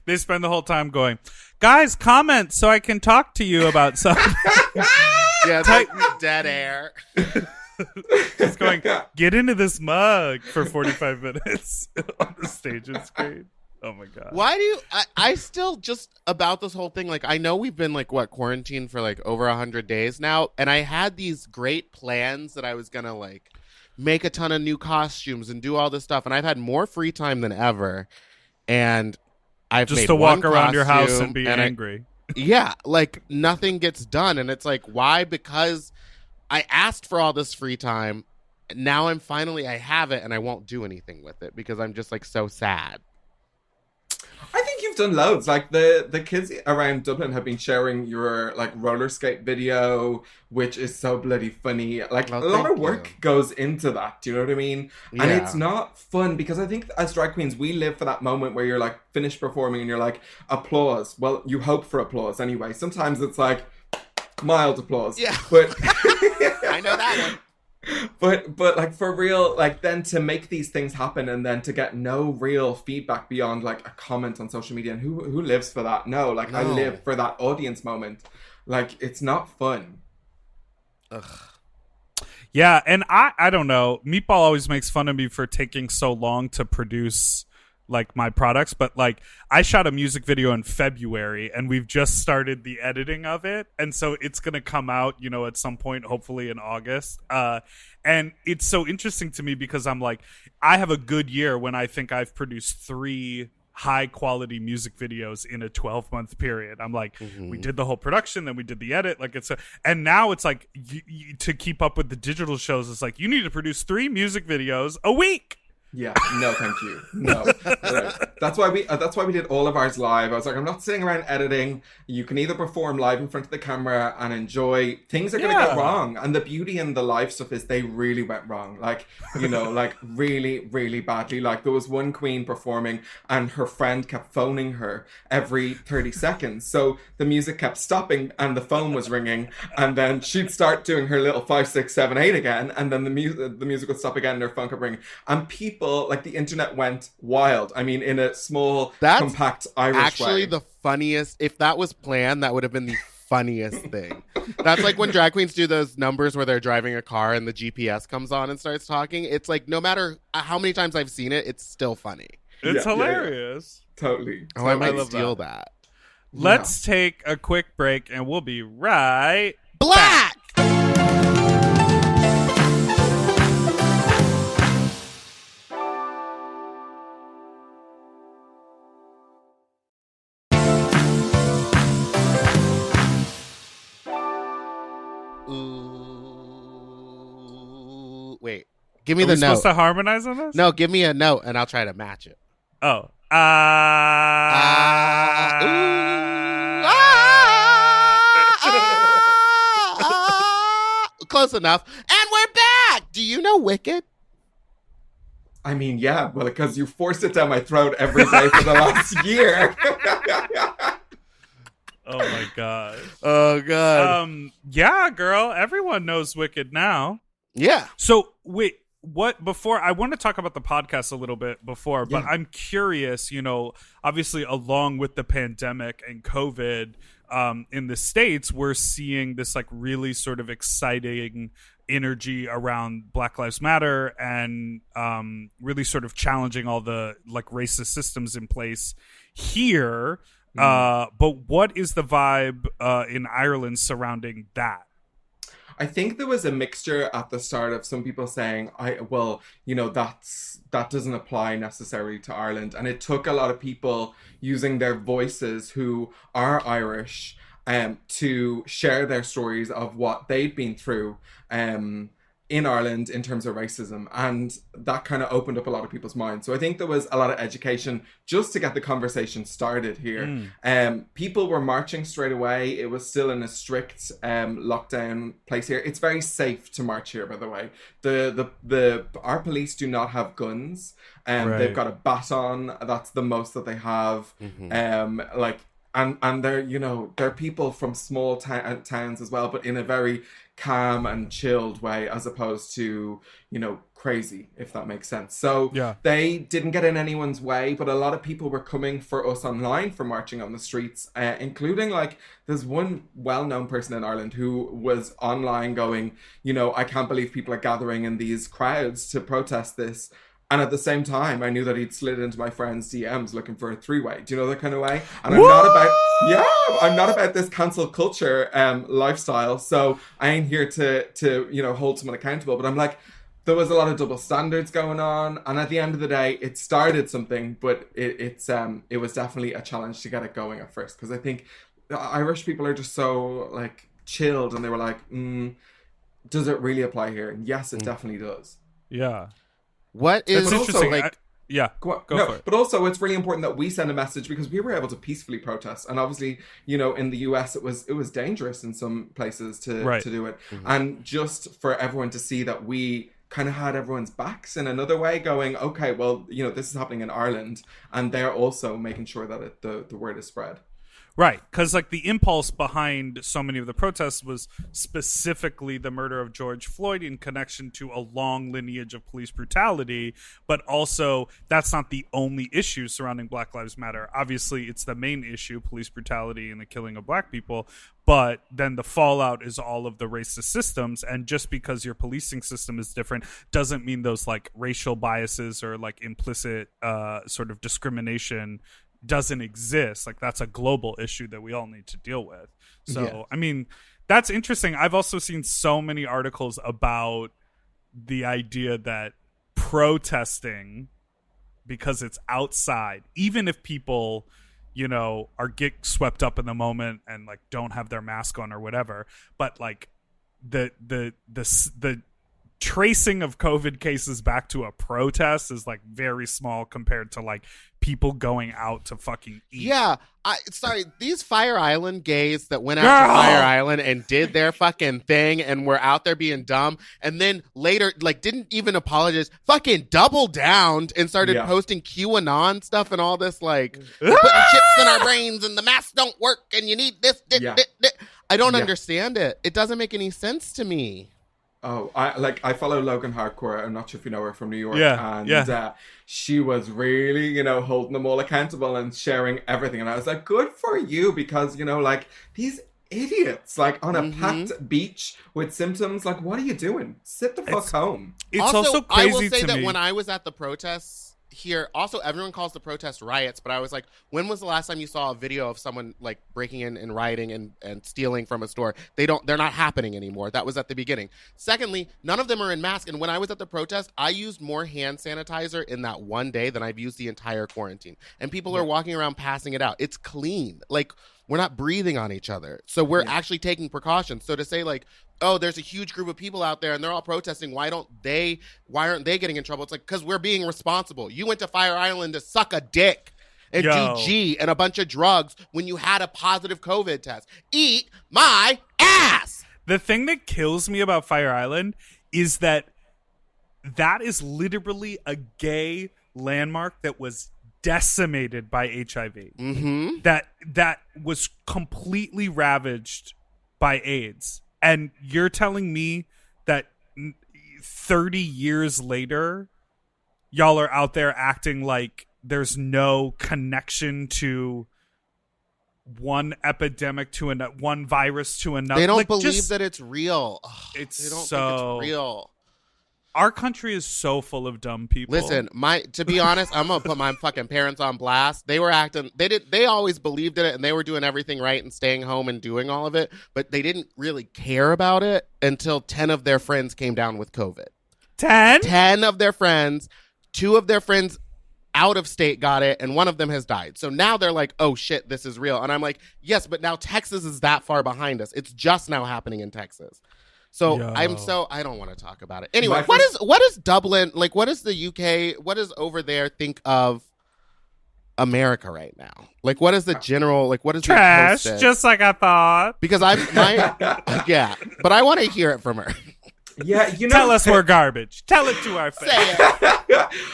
They spend the whole time going, guys, comment so I can talk to you about something. Yeah, it's like dead air. Just going, get into this mug for 45 minutes on the staging screen. Oh my God. Why do you, I still just about this whole thing, like I know we've been like quarantined for like over 100 days now, and I had these great plans that I was gonna like make a ton of new costumes and do all this stuff, and I've had more free time than ever, and I've just made to walk one around your house costume, and be angry. Yeah, like nothing gets done, and it's like, why? Because I asked for all this free time now I have it and I won't do anything with it because I'm just like so sad. I think you've done loads. Like the kids around Dublin have been sharing your like roller skate video, which is so bloody funny. Like Oh, a lot thank of work you. goes into that. Do you know what I mean? And Yeah. it's not fun because I think as drag queens we live for that moment where you're like finished performing and you're like applause. Well, you hope for applause anyway. Sometimes it's like mild applause. Yeah. But I know that one. but like for real, like then to make these things happen and then to get no real feedback beyond like a comment on social media, and who lives for that? No, like I No. live for that audience moment. Like it's not fun. Ugh. Yeah, and I don't know. Meatball always makes fun of me for taking so long to produce like my products, but like I shot a music video in February and we've just started the editing of it, and so it's gonna come out, you know, at some point, hopefully in August. And it's so interesting to me because I'm like, I have a good year when I think I've produced 3 high quality music videos in a 12-month period. I'm like, we did the whole production, then we did the edit, like and now it's like to keep up with the digital shows, it's like you need to produce 3 music videos a week. Yeah, no, thank you. No, right. That's why we did all of ours live. I was like, I'm not sitting around editing. You can either perform live in front of the camera and enjoy. Things are gonna Yeah. go wrong, and the beauty in the live stuff is they really went wrong. Like, you know, like really, really badly. Like there was one queen performing, and her friend kept phoning her every 30 seconds. So the music kept stopping, and the phone was ringing, and then she'd start doing her little 5, 6, 7, 8 again, and then the music would stop again, and her phone kept ringing, and people. Like the internet went wild. I mean, in a small, That's compact Irish Actually, way. the funniest. If that was planned, that would have been the funniest thing. That's like when drag queens do those numbers where they're driving a car and the GPS comes on and starts talking. It's like no matter how many times I've seen it, it's still funny. It's Yeah, yeah, yeah. hilarious. Totally. Oh, I might love steal that. that. Let's take a quick break and we'll be right Black. Ooh, wait. Give me Are the we supposed note. to harmonize on this? No, give me a note and I'll try to match it. Oh. Ooh, close enough. And we're back. Do you know Wicked? I mean, yeah, well, because you forced it down my throat every day for the last year. Oh my god. Oh god. Yeah, girl. Everyone knows Wicked now. Yeah. So wait, what before I want to talk about the podcast a little bit before, but Yeah. I'm curious, you know, obviously along with the pandemic and COVID, in the States, we're seeing this like really sort of exciting energy around Black Lives Matter and really sort of challenging all the like racist systems in place here. But what is the vibe in Ireland surrounding that? I think there was a mixture at the start of some people saying, that doesn't apply necessarily to Ireland. And it took a lot of people using their voices who are Irish to share their stories of what they'd been through in Ireland in terms of racism. And that kind of opened up a lot of people's minds. So I think there was a lot of education just to get the conversation started here. People were marching straight away. It was still in a strict lockdown place here. It's very safe to march here, by the way. Our police do not have guns. Right. They've got a baton. That's the most that they have. And they're people from small towns as well, but in a very calm and chilled way, as opposed to, crazy, if that makes sense. So Yeah. they didn't get in anyone's way, but a lot of people were coming for us online for marching on the streets, including like there's one well-known person in Ireland who was online going, I can't believe people are gathering in these crowds to protest this. And at the same time, I knew that he'd slid into my friend's DMs looking for a 3-way. Do you know that kind of way? And I'm not about this cancel culture lifestyle. So I ain't here to hold someone accountable. But I'm like, there was a lot of double standards going on. And at the end of the day, it started something, but it was definitely a challenge to get it going at first. Because I think the Irish people are just so like chilled, and they were like, does it really apply here? And yes, it definitely does. Yeah. What is It's interesting. like? Yeah, Go for it. But also, it's really important that we send a message because we were able to peacefully protest, and obviously, in the US, it was dangerous in some places to do it, and just for everyone to see that we kind of had everyone's backs in another way, going, okay, well, this is happening in Ireland, and they're also making sure that the word is spread. Right, because like the impulse behind so many of the protests was specifically the murder of George Floyd in connection to a long lineage of police brutality, but also that's not the only issue surrounding Black Lives Matter. Obviously, it's the main issue, police brutality and the killing of Black people, but then the fallout is all of the racist systems, and just because your policing system is different doesn't mean those like racial biases or like implicit sort of discrimination doesn't exist. Like that's a global issue that we all need to deal with. So I mean, that's interesting. I've also seen so many articles about the idea that protesting, because it's outside, even if people are get swept up in the moment and like don't have their mask on or whatever, but like the tracing of COVID cases back to a protest is like very small compared to like people going out to fucking eat. Yeah, these Fire Island gays that went out to Fire Island and did their fucking thing and were out there being dumb, and then later like didn't even apologize, fucking doubled down and started posting QAnon stuff and all this like we're putting chips in our brains and the masks don't work and you need this. I don't understand it. It doesn't make any sense to me. Oh, I follow Logan Hardcore. I'm not sure if you know her from New York. Yeah, she was really, holding them all accountable and sharing everything. And I was like, good for you, because, like these idiots, like on a packed beach with symptoms, like, what are you doing? Sit the fuck home. It's also crazy I will say to that me. when I was at the protests here, also everyone calls the protest riots, but I was like, when was the last time you saw a video of someone like breaking in and rioting and stealing from a store? They're not happening anymore. That was at the beginning. Secondly, none of them are in masks, and when I was at the protest, I used more hand sanitizer in that one day than I've used the entire quarantine, and people are walking around passing it out. It's clean. Like, we're not breathing on each other, so we're actually taking precautions. So to say like, oh, there's a huge group of people out there and they're all protesting, why aren't they getting in trouble? It's like, because we're being responsible. You went to Fire Island to suck a dick and do G and a bunch of drugs when you had a positive COVID test. Eat my ass. The thing that kills me about Fire Island is that is literally a gay landmark that was decimated by HIV. Mm-hmm. That was completely ravaged by AIDS. And you're telling me that 30 years later, y'all are out there acting like there's no connection to one epidemic to one virus to another. They don't like, believe that it's real. They don't think it's real. Our country is so full of dumb people. Listen, to be honest, I'm gonna put my fucking parents on blast. They were acting. They always believed in it, and they were doing everything right and staying home and doing all of it. But they didn't really care about it until 10 of their friends came down with COVID. 10? 10 of their friends. 2 of their friends out of state got it, and one of them has died. So now they're like, "Oh shit, this is real." And I'm like, "Yes, but now Texas is that far behind us. It's just now happening in Texas." So I don't want to talk about it. Anyway, what is Dublin, like what is the UK, what does over there think of America right now? Like what is the general, like what is trash, just like I thought. Because yeah, but I want to hear it from her. Yeah, tell us we're garbage. Tell it to our face.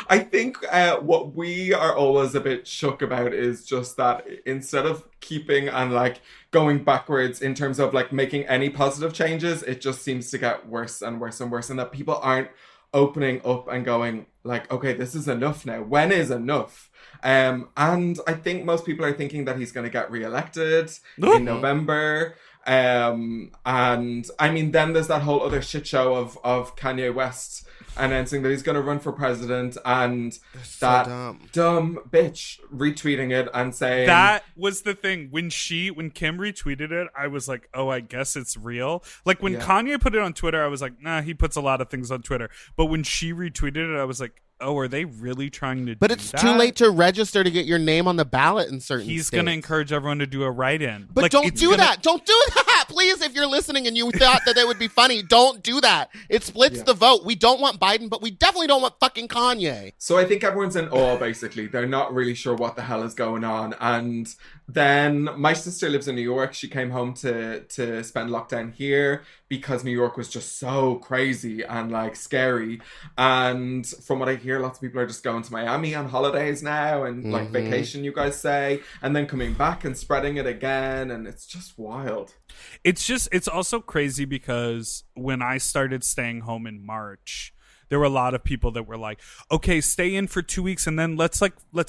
I think what we are always a bit shook about is just that instead of keeping and like going backwards in terms of like making any positive changes, it just seems to get worse and worse and worse, and that people aren't opening up and going like, okay, this is enough now. When is enough? And I think most people are thinking that he's going to get reelected in November. And I mean, then there's that whole other shit show of Kanye West announcing that he's going to run for president, and that dumb bitch retweeting it and saying that was the thing when Kim retweeted it. I was like, oh, I guess it's real. Like when Kanye put it on Twitter, I was like, nah, he puts a lot of things on Twitter. But when she retweeted it, I was like, oh, are they really trying to But do it's that? too late to register to get your name on the ballot in certain He's states. going to encourage everyone to do a write-in. But like, don't do that. Don't do that. please, if you're listening and you thought that it would be funny, don't do that. It splits the vote. We don't want Biden, but we definitely don't want fucking Kanye. So I think everyone's in awe, basically. They're not really sure what the hell is going on. And then my sister lives in New York. She came home to spend lockdown here because New York was just so crazy and like scary. And from what I hear, lots of people are just going to Miami on holidays now and like vacation, you guys say, and then coming back and spreading it again. And it's just wild. It's also crazy because when I started staying home in March, there were a lot of people that were like, okay, stay in for 2 weeks and then let's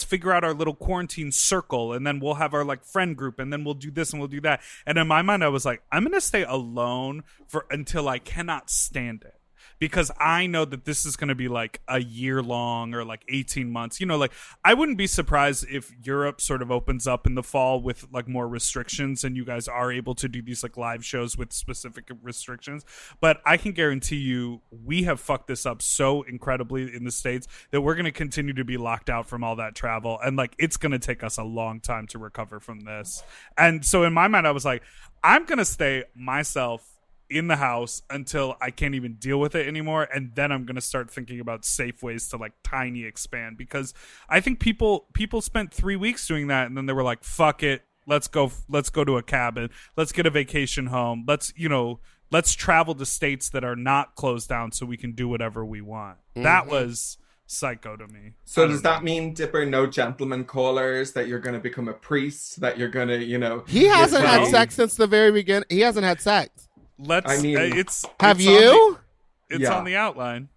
figure out our little quarantine circle and then we'll have our like friend group and then we'll do this and we'll do that. And in my mind, I was like, I'm going to stay alone until I cannot stand it. Because I know that this is going to be like a year long or like 18 months. You know, like I wouldn't be surprised if Europe sort of opens up in the fall with like more restrictions and you guys are able to do these like live shows with specific restrictions. But I can guarantee you we have fucked this up so incredibly in the States that we're going to continue to be locked out from all that travel. And like it's going to take us a long time to recover from this. And so in my mind, I was like, I'm going to stay myself in the house until I can't even deal with it anymore, and then I'm gonna start thinking about safe ways to like tiny expand, because I think people spent 3 weeks doing that and then they were like, fuck it, let's go to a cabin, let's get a vacation home, let's travel to states that are not closed down so we can do whatever we want. That was psycho to me. So does that mean, Dipper, no gentleman callers, that you're going to become a priest, that you're going to, he hasn't had sex since the very beginning. He hasn't had sex. It's have you? It's on the outline.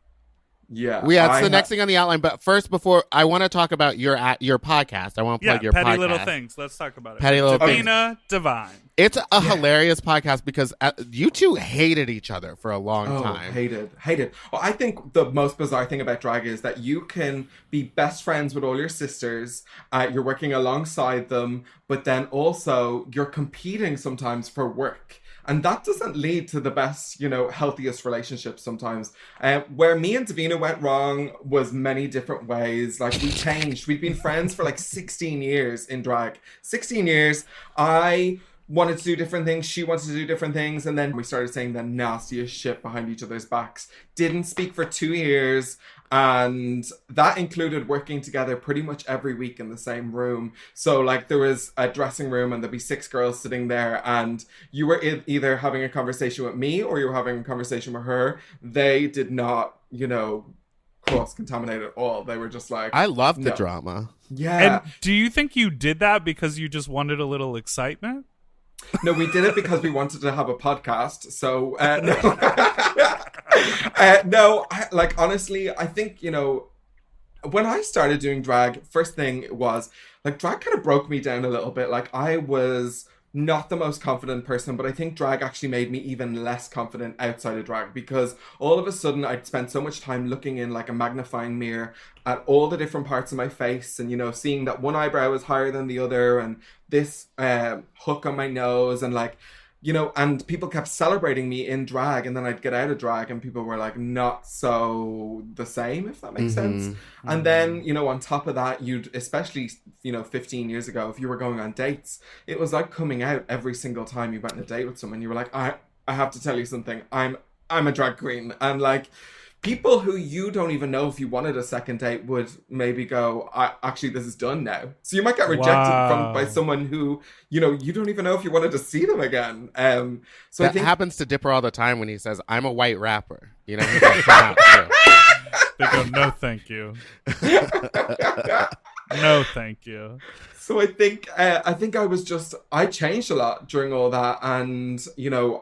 Yeah. It's the next thing on the outline. But first, before I want to talk about your podcast, I want to plug your podcast. Petty Little Things. Let's talk about it. Petty Little Davina Divine. It's a hilarious podcast because you two hated each other for a long time. Hated. Well, I think the most bizarre thing about drag is that you can be best friends with all your sisters. You're working alongside them, but then also you're competing sometimes for work. And that doesn't lead to the best, healthiest relationships sometimes. Where me and Davina went wrong was many different ways. Like, we changed. We'd been friends for like 16 years in drag. 16 years. I wanted to do different things. She wanted to do different things. And then we started saying the nastiest shit behind each other's backs. Didn't speak for 2 years. And that included working together pretty much every week in the same room. So like there was a dressing room and there'd be 6 girls sitting there and you were either having a conversation with me or you were having a conversation with her. They did not, cross-contaminate at all. They were just like... I love the drama. Yeah. And do you think you did that because you just wanted a little excitement? No, we did it because we wanted to have a podcast. So, no. Honestly, I think, when I started doing drag, first thing was, like, drag kind of broke me down a little bit. Like, I was not the most confident person, but I think drag actually made me even less confident outside of drag, because all of a sudden I'd spent so much time looking in like a magnifying mirror at all the different parts of my face and, seeing that one eyebrow was higher than the other and this hook on my nose and like, and people kept celebrating me in drag, and then I'd get out of drag and people were like, not so the same, if that makes sense. And then, on top of that, you'd, especially, 15 years ago, if you were going on dates, it was like coming out every single time you went on a date with someone. You were like, I have to tell you something. I'm a drag queen. And like, people who you don't even know if you wanted a second date would maybe go, actually, this is done now. So you might get rejected by someone who, you don't even know if you wanted to see them again. So that I think happens to Dipper all the time when he says, I'm a white rapper. He goes, come out, too. They go, no, thank you. No, thank you. So I think I changed a lot during all that, and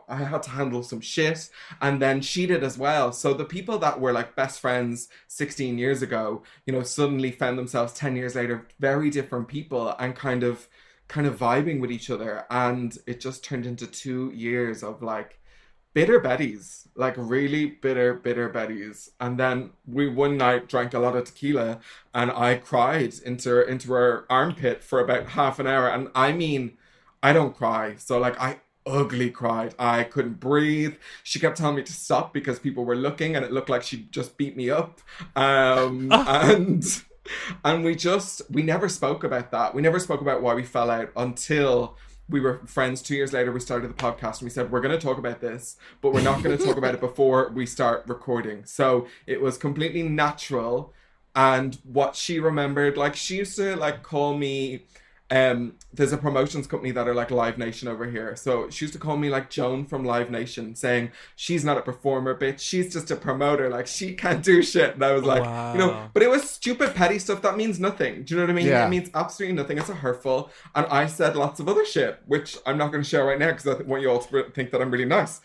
I had to handle some shit, and then she did as well. So the people that were like best friends 16 years ago, suddenly found themselves 10 years later very different people and kind of vibing with each other, and it just turned into 2 years of like bitter betties, like really bitter betties. And then we one night drank a lot of tequila and I cried into her armpit for about half an hour. And I mean, I don't cry. So like I ugly cried. I couldn't breathe. She kept telling me to stop because people were looking and it looked like she just beat me up. And we never spoke about that. We never spoke about why we fell out until we were friends. 2 years later, we started the podcast and we said, we're going to talk about this, but we're not going to talk about it before we start recording. So it was completely natural. And what she remembered, like she used to like call me, there's a promotions company that are like Live Nation over here. So she used to call me like Joan from Live Nation, saying she's not a performer, bitch. She's just a promoter. Like she can't do shit. And I was like, you know, but it was stupid, petty stuff that means nothing. Do you know what I mean? Yeah. It means absolutely nothing. It's a hurtful. And I said lots of other shit, which I'm not going to share right now because I want you all to think that I'm really nice.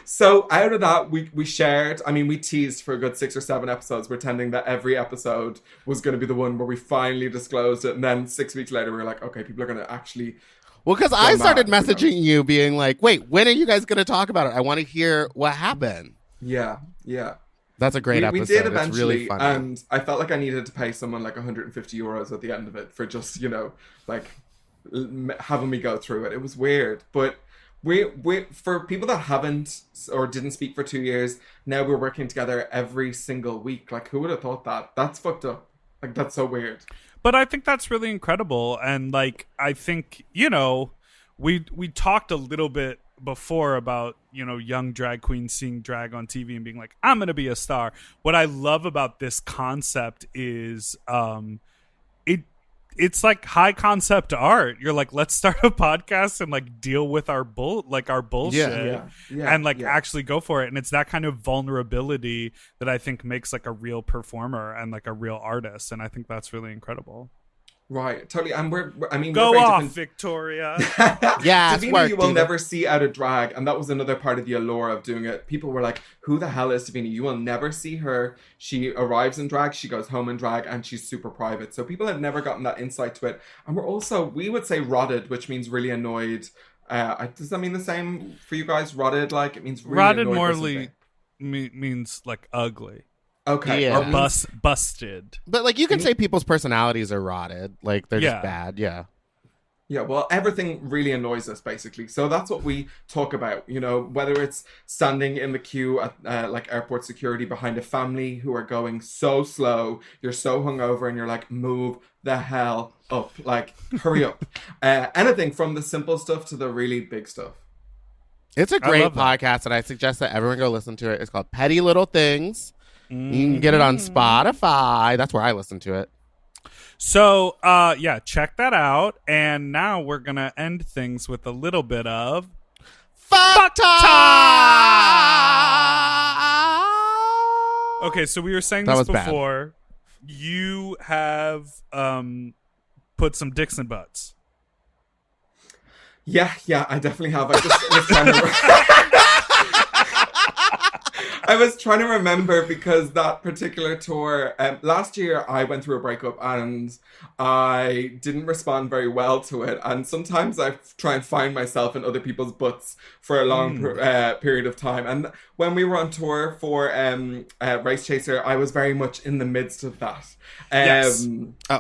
So out of that, we shared, I mean, we teased for a good 6 or 7 episodes, pretending that every episode was going to be the one where we finally disclosed it. And then 6 weeks later, we were like, okay, people are going to actually... Well, because I started messaging you being like, wait, when are you guys going to talk about it? I want to hear what happened. Yeah. That's a great episode. We did eventually, it's really funny. And I felt like I needed to pay someone like 150 euros at the end of it for just, you know, like having me go through it. It was weird, but... We for people that haven't or didn't speak for 2 years, now we're working together every single week. Like, who would have thought that? That's fucked up. Like, that's so weird. But I think that's really incredible. And like, I think, you know, we talked a little bit before about, you know, young drag queens seeing drag on TV and being like, I'm going to be a star. What I love about this concept is, it's like high concept art. You're like, let's start a podcast and like deal with our bullshit and like actually go for it. And it's that kind of vulnerability that I think makes like a real performer and like a real artist. And I think that's really incredible. Right, totally. And we're go very off, different. Victoria. Yeah, Davina, you will never see out of drag, and that was another part of the allure of doing it. People were like, "Who the hell is Davina?" You will never see her. She arrives in drag, she goes home in drag, and she's super private. So people have never gotten that insight to it. And we're also, we would say, rotted, which means really annoyed. Does that mean the same for you guys? Rotted, like it means really rotted annoyed morally means like ugly. Okay. Yeah. Or busted. But like you can say people's personalities are rotted. Like they're just bad. Yeah. Yeah, well, everything really annoys us, basically. So that's what we talk about, you know, whether it's standing in the queue at like airport security behind a family who are going so slow, you're so hungover and you're like, move the hell up, like, hurry up. Anything from the simple stuff to the really big stuff. It's a great podcast, and I suggest that everyone go listen to it. It's called Petty Little Things. You can get it on Spotify. That's where I listen to it. So, check that out. And now we're going to end things with a little bit of... Fuck time! Okay, so we were saying That this was before. You have put some dicks in butts. Yeah, I definitely have. I just was trying to... I was trying to remember because that particular tour, last year I went through a breakup and I didn't respond very well to it. And sometimes I try and find myself in other people's butts for a long period of time. And when we were on tour for Race Chaser, I was very much in the midst of that. Yes.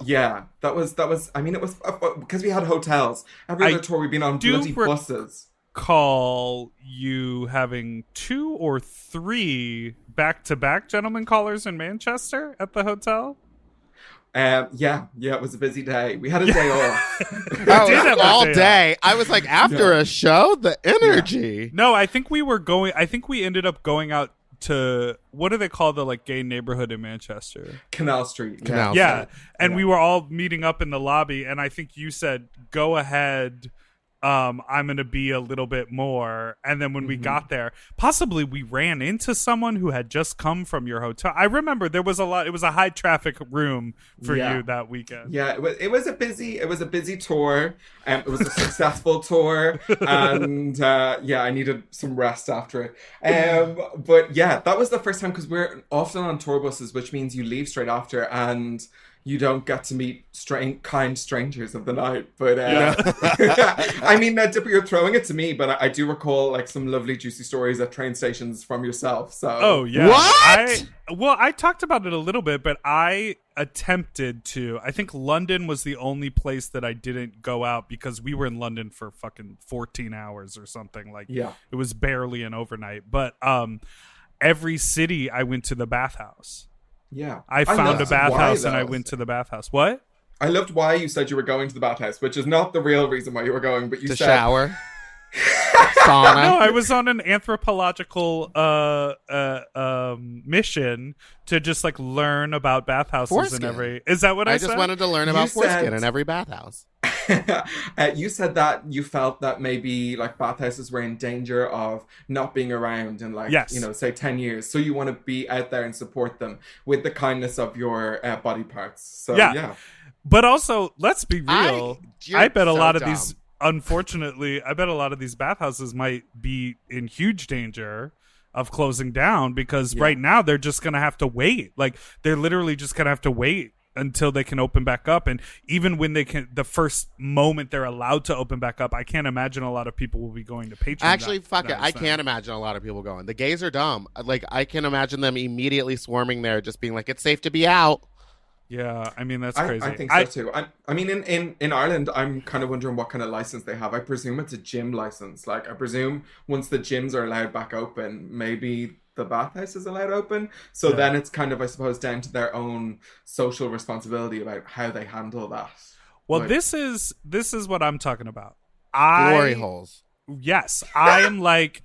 Yeah, that was, I mean, it was because we had hotels. Every other tour we've been on bloody buses. Call you having 2 or 3 back-to-back gentleman callers in Manchester at the hotel? Yeah, it was a busy day. We had a day off. All day. I was like, after a show, the energy. No, I think we ended up going out to, what do they call the like gay neighborhood in Manchester? Canal Street. Canal Yeah. Street. And we were all meeting up in the lobby, and I think you said, go ahead. I'm going to be a little bit more. And then when we got there, possibly we ran into someone who had just come from your hotel. I remember there was it was a high traffic room for you that weekend. Yeah, it was a busy tour. It was a successful tour. And I needed some rest after it. But yeah, that was the first time because we're often on tour buses, which means you leave straight after and you don't get to meet kind strangers of the night. But I mean, Dipper, you're throwing it to me, but I do recall like some lovely juicy stories at train stations from yourself. So oh yeah, what? I talked about it a little bit, but I attempted to. I think London was the only place that I didn't go out because we were in London for fucking 14 hours or something. Like it was barely an overnight. But every city I went to the bathhouse. Yeah. I found a bathhouse and I went to the bathhouse. What? I loved why you said you were going to the bathhouse, which is not the real reason why you were going, but you To said shower. Sauna. No, I was on an anthropological mission to just like learn about bathhouses Foreskin. and every. Is that what I I said? just wanted to learn You about foreskin said- in every bathhouse. You said that you felt that maybe like bathhouses were in danger of not being around in like, Yes. you know, say 10 years. So you want to be out there and support them with the kindness of your body parts. So yeah. But also, let's be real. You're I bet a so lot of dumb. these, unfortunately, I bet a lot of these bathhouses might be in huge danger of closing down because right now they're just going to have to wait. Like, they're literally just going to have to wait until they can open back up. And even when they can, the first moment they're allowed to open back up, I can't imagine a lot of people will be going to Patreon. Actually, fuck it. I can't imagine a lot of people going. The gays are dumb. Like, I can imagine them immediately swarming there, just being like, it's safe to be out. Yeah, I mean, that's crazy. I think so too. I mean, in Ireland, I'm kind of wondering what kind of license they have. I presume it's a gym license. Like, I presume once the gyms are allowed back open, maybe the bathhouse is allowed open. So then it's kind of, I suppose, down to their own social responsibility about how they handle that. Well, Like, this is what I'm talking about. Glory holes. Yes, I'm like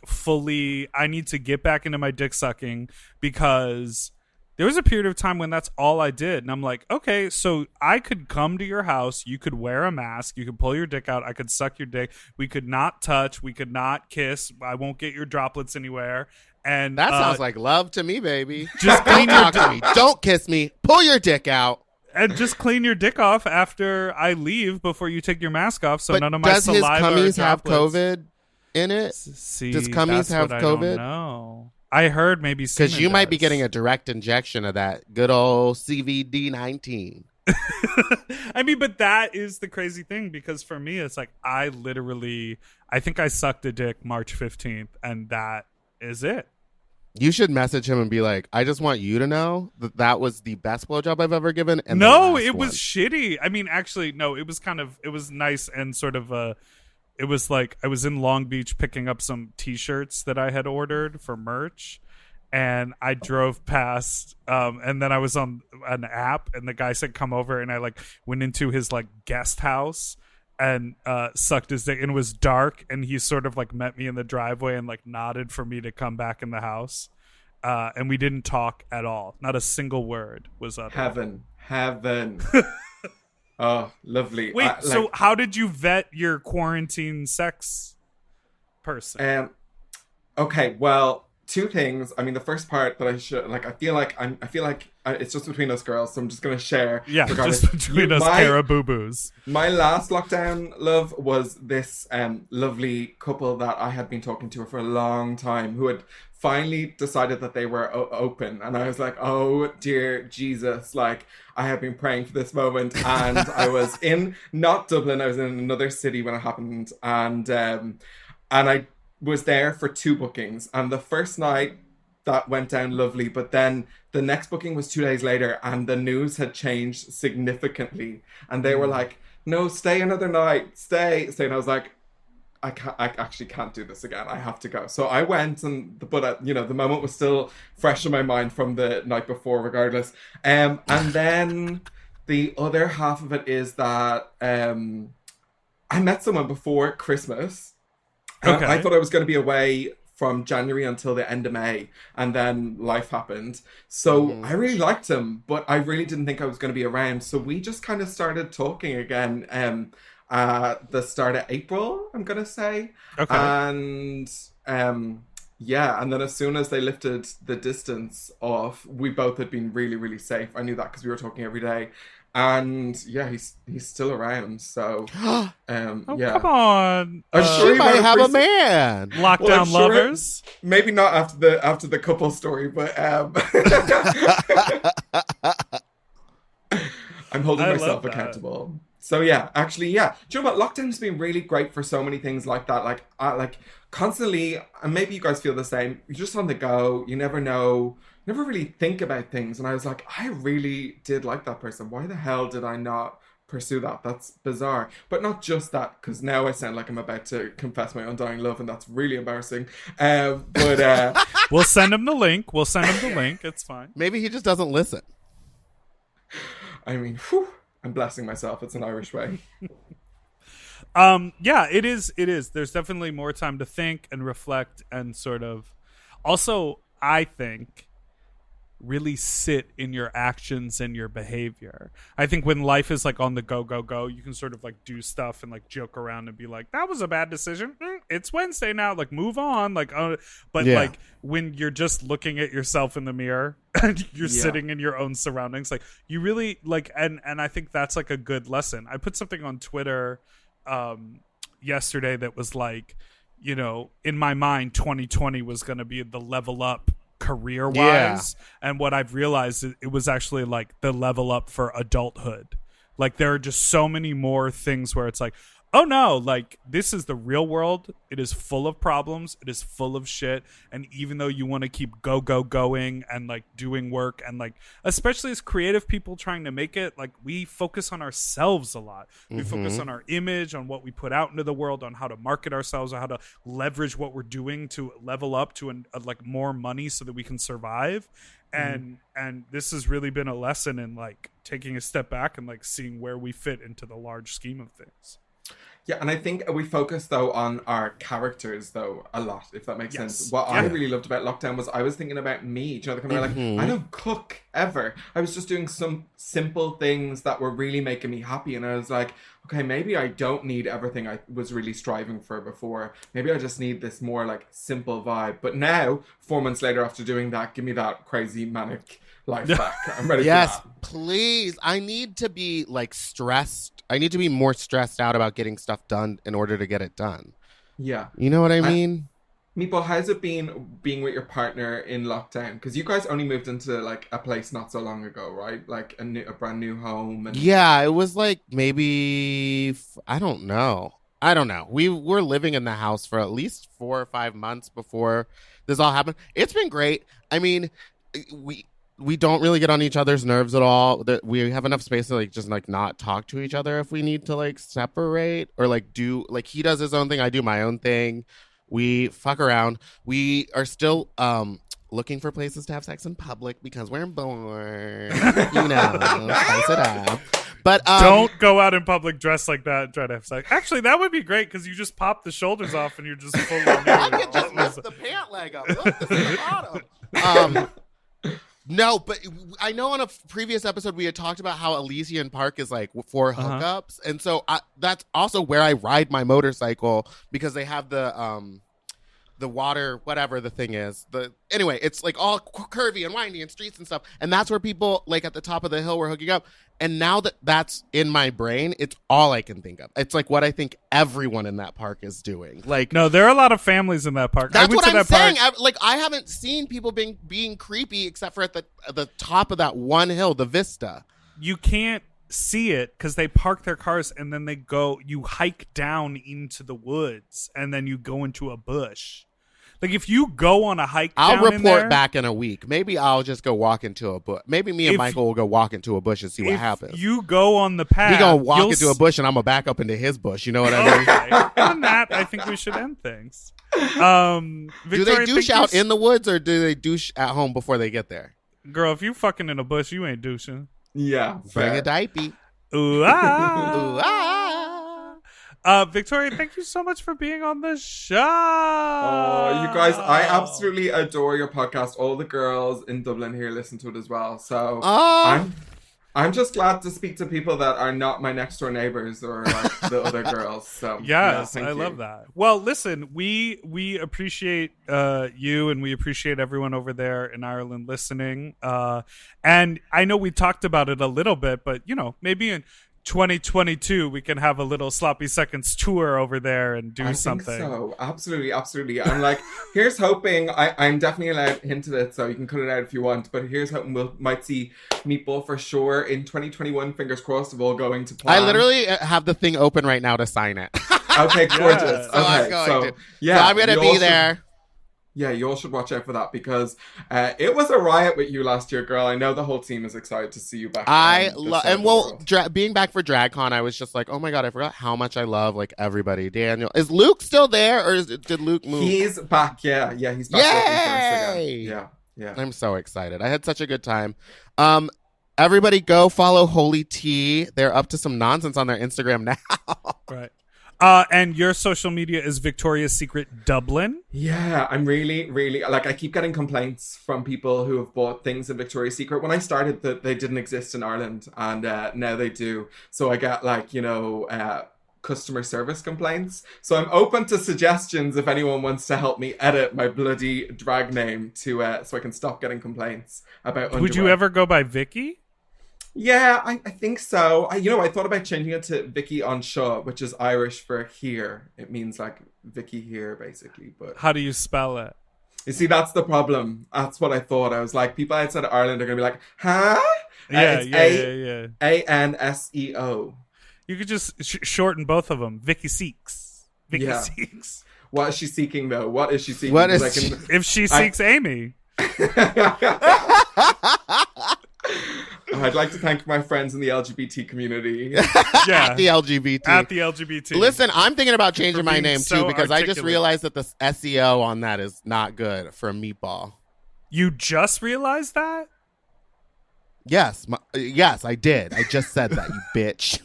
fully. I need to get back into my dick sucking because there was a period of time when that's all I did, and I'm like, okay, so I could come to your house, you could wear a mask, you could pull your dick out, I could suck your dick, we could not touch, we could not kiss, I won't get your droplets anywhere, and That sounds like love to me, baby. just Don't clean your talk to me. Don't kiss me. Pull your dick out. and just clean your dick off after I leave before you take your mask off, so But none of my does his saliva or cummies have droplets- COVID in it? See, Does cummies that's have what COVID? No, I heard maybe Because you might be does. getting a direct injection of that good old CVD-19. I mean, but that is the crazy thing because for me, it's like I think I sucked a dick March 15th, and that is it. You should message him and be like, I just want you to know that that was the best blowjob I've ever given. And the No, last it was one. shitty. I mean, actually, no, it was nice and sort of it was like I was in Long Beach picking up some T-shirts that I had ordered for merch, and I drove past, and then I was on an app, and the guy said, "Come over," and I like went into his like guest house and sucked his dick, and it was dark, and he sort of like met me in the driveway and like nodded for me to come back in the house, and we didn't talk at all. Not a single word was uttered. Heaven. Oh, lovely. Wait, so how did you vet your quarantine sex person? Okay, well, two things. I mean, the first part that I should like, I feel like it's just between us girls, so I'm just gonna share. Yeah, regardless. just between us caraboo-boos. My last lockdown love was this lovely couple that I had been talking to for a long time, who had finally decided that they were open, and I was like, oh dear Jesus, like I have been praying for this moment. And I was in not Dublin, I was in another city when it happened, and I was there for 2 bookings, and the first night that went down lovely, but then the next booking was 2 days later, and the news had changed significantly, and they were like, no, stay another night, stay, and I was like, I actually can't do this again. I have to go. So I went, but you know, the moment was still fresh in my mind from the night before, regardless. And then the other half of it is that I met someone before Christmas. Okay. I thought I was going to be away from January until the end of May, and then life happened. So I really liked him, but I really didn't think I was going to be around. So we just kind of started talking again. The start of April, I'm gonna say. Okay. And yeah, and then as soon as they lifted the distance off, we both had been really, really safe. I knew that because we were talking every day. And yeah, he's still around. So Oh, yeah. come on. I'm sure She you might might have a appreciate- man. Lockdown Well, I'm sure lovers. Maybe not after the couple story, but I'm holding I myself love that. accountable. So yeah, actually, yeah. Do you know what? Lockdown's been really great for so many things like that. Like, constantly, and maybe you guys feel the same. You're just on the go. You never know. Never really think about things. And I was like, I really did like that person. Why the hell did I not pursue that? That's bizarre. But not just that, because now I sound like I'm about to confess my undying love, and that's really embarrassing. But We'll send him the link. It's fine. Maybe he just doesn't listen. I mean, whew. I'm blessing myself. It's an Irish way. Yeah, it is. There's definitely more time to think and reflect and sort of also, I think, really sit in your actions and your behavior. I think when life is like on the go, you can sort of like do stuff and like joke around and be like, that was a bad decision. It's Wednesday now. Like, move on. Like, but like when you're just looking at yourself in the mirror and you're sitting in your own surroundings, like you really like, and I think that's like a good lesson. I put something on Twitter yesterday that was like, you know, in my mind, 2020 was going to be the level up career wise, and what I've realized is it was actually like the level up for adulthood. Like there are just so many more things where it's like, oh no, like this is the real world. It is full of problems. It is full of shit. And even though you want to keep going and like doing work and like, especially as creative people trying to make it, like we focus on ourselves a lot. We focus on our image, on what we put out into the world, on how to market ourselves, on how to leverage what we're doing to level up to like more money so that we can survive. And this has really been a lesson in like taking a step back and like seeing where we fit into the large scheme of things. Yeah, and I think we focus, though, on our characters, though, a lot, if that makes sense. What I really loved about lockdown was I was thinking about me. Do you know, the kind of like, I don't cook ever. I was just doing some simple things that were really making me happy. And I was like, okay, maybe I don't need everything I was really striving for before. Maybe I just need this more, like, simple vibe. But now, 4 months later after doing that, give me that crazy manic life back. I'm ready for that. Yes, please. I need to be like stressed. I need to be more stressed out about getting stuff done in order to get it done. Yeah. You know what I mean? Meatball, how's it been being with your partner in lockdown? Because you guys only moved into like a place not so long ago, right? Like a brand new home. And... Yeah, it was like maybe, I don't know. We were living in the house for at least 4 or 5 months before this all happened. It's been great. I mean, we don't really get on each other's nerves at all. We have enough space to like just like not talk to each other if we need to like separate or like do like he does his own thing, I do my own thing. We fuck around. We are still looking for places to have sex in public because we're bored. You know, spice it up. But don't go out in public dressed like that and try to have sex. Actually, that would be great because you just pop the shoulders off and you're just full on. I could just lift the pant leg up. Look, this is the bottom. No, but I know on a previous episode we had talked about how Elysian Park is like for hookups, and so that's also where I ride my motorcycle because they have the water, whatever the thing is. Anyway, it's like all curvy and windy and streets and stuff, and that's where people like at the top of the hill were hooking up. And now that that's in my brain, it's all I can think of. It's like what I think everyone in that park is doing. Like, no, there are a lot of families in that park. That's what I'm saying. I haven't seen people being creepy except for at the top of that one hill, the vista. You can't see it because they park their cars and then you hike down into the woods and then you go into a bush. Like if you go on a hike, I'll report back in a week. Maybe I'll just go walk into a bush. Maybe me and Michael will go walk into a bush and see what happens. You go on the path. He gonna walk into a bush and I'm gonna back up into his bush. You know what I mean? Okay. On that, I think we should end things. Victoria, do they douche out in the woods or do they douche at home before they get there? Girl, if you fucking in a bush, you ain't douching. Yeah, bring a diaper. Ooh ah. Ooh ah. Victoria, thank you so much for being on the show. Oh, you guys, I absolutely adore your podcast. All the girls in Dublin here listen to it as well. So I'm just glad to speak to people that are not my next door neighbors or like the other girls. So yes, I love that. Well, listen, we appreciate you and we appreciate everyone over there in Ireland listening. And I know we talked about it a little bit, but you know, maybe in 2022 we can have a little Sloppy Seconds tour over there and do something. Think so absolutely. I'm like, here's hoping. I'm definitely allowed to hint at it, so you can cut it out if you want, but here's hoping might see Meatball for sure in 2021. Fingers crossed of all going to plan. I literally have the thing open right now to sign it. Okay, gorgeous. Yes. So I'm going to. Yeah, so I'm gonna be there. Yeah, you all should watch out for that because it was a riot with you last year, girl. I know the whole team is excited to see you back. Being back for DragCon, I was just like, oh my god, I forgot how much I love like everybody. Daniel, is Luke still there, or did Luke move? He's back. Yeah, he's back. Yay! Yeah. I'm so excited. I had such a good time. Everybody go follow Holy Tea. They're up to some nonsense on their Instagram now. Right. And your social media is Victoria's Secret Dublin. Yeah, I'm really, really like. I keep getting complaints from people who have bought things in Victoria's Secret. When I started, that they didn't exist in Ireland, and now they do. So I get customer service complaints. So I'm open to suggestions if anyone wants to help me edit my bloody drag name to so I can stop getting complaints about underwear. Would you ever go by Vicky? Yeah, I think so. I thought about changing it to Vicky on Shaw, which is Irish for here. It means like Vicky here, basically. But How do you spell it? you see, that's the problem. That's what I thought. I was like, people outside of Ireland are going to be like, huh? Yeah. Anseo. You could just shorten both of them. Vicky Seeks. Vicky Yeah. Seeks. What is she seeking, though? What is she seeking? What is 'Cause If she seeks Amy. I'd like to thank my friends in the LGBT community. Yeah. The LGBT. At the LGBT. Listen, I'm thinking about changing my being name so too because I just articulate. realized that the SEO on that is not good for a meatball. You just realized that? Yes, yes, I did. I just said that, you bitch.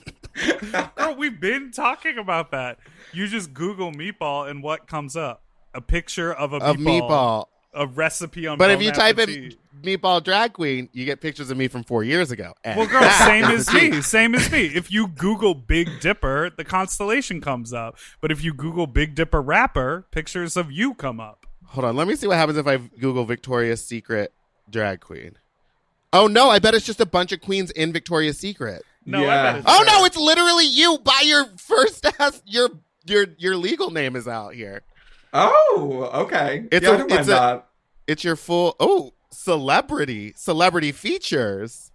Girl, we've been talking about that. You just Google meatball and what comes up? A picture of a Of meatball. A recipe on But Bon if you type Appetit. in meatball drag queen, you get pictures of me from 4 years ago. And Well, girl, that same is as the tea. me. Same as me. If you Google Big Dipper, the constellation comes up. But if you Google Big Dipper rapper, pictures of you come up. Hold on, let me see what happens if I Google Victoria's Secret drag queen. Oh no, I bet it's just a bunch of queens in Victoria's Secret. No, Yeah. I bet it's Oh her. no, it's literally you by your first ass. Your legal name is out here. Oh, okay. It's yeah, a- I don't mind it's a- that. It's your full celebrity features.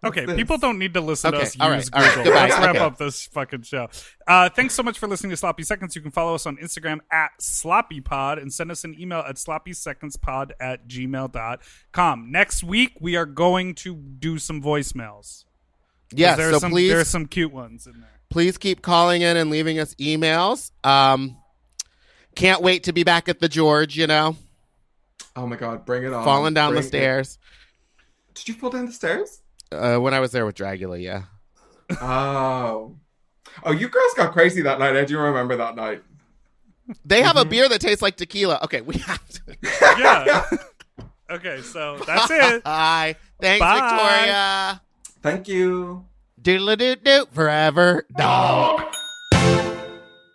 Okay, What's people this? don't need to listen to Okay, us all use right, all right, Google. goodbye, Let's wrap okay. up this fucking show. Thanks so much for listening to Sloppy Seconds. You can follow us on Instagram at SloppyPod and send us an email at sloppysecondspod@gmail.com. Next week, we are going to do some voicemails. Yes, There's so please, there's some cute ones in there. please keep calling in and leaving us emails. Can't wait to be back at the George. Oh my God, bring it on. Falling down the Bring it. stairs. Did you fall down the stairs? When I was there with Dragula, yeah. Oh, you girls got crazy that night. I do remember that night. They have a beer that tastes like tequila. Okay, we have to. Yeah. Okay, so that's it. Bye. Thanks, Bye. Victoria. Thank you. Doodle-doo-doo. Forever Dog.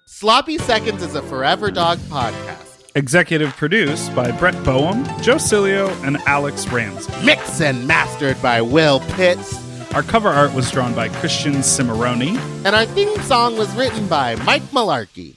Sloppy Seconds is a Forever Dog podcast. Executive produced by Brett Boehm, Joe Cilio, and Alex Ramsey. Mixed and mastered by Will Pitts. Our cover art was drawn by Christian Cimarroni. And our theme song was written by Mike Malarkey.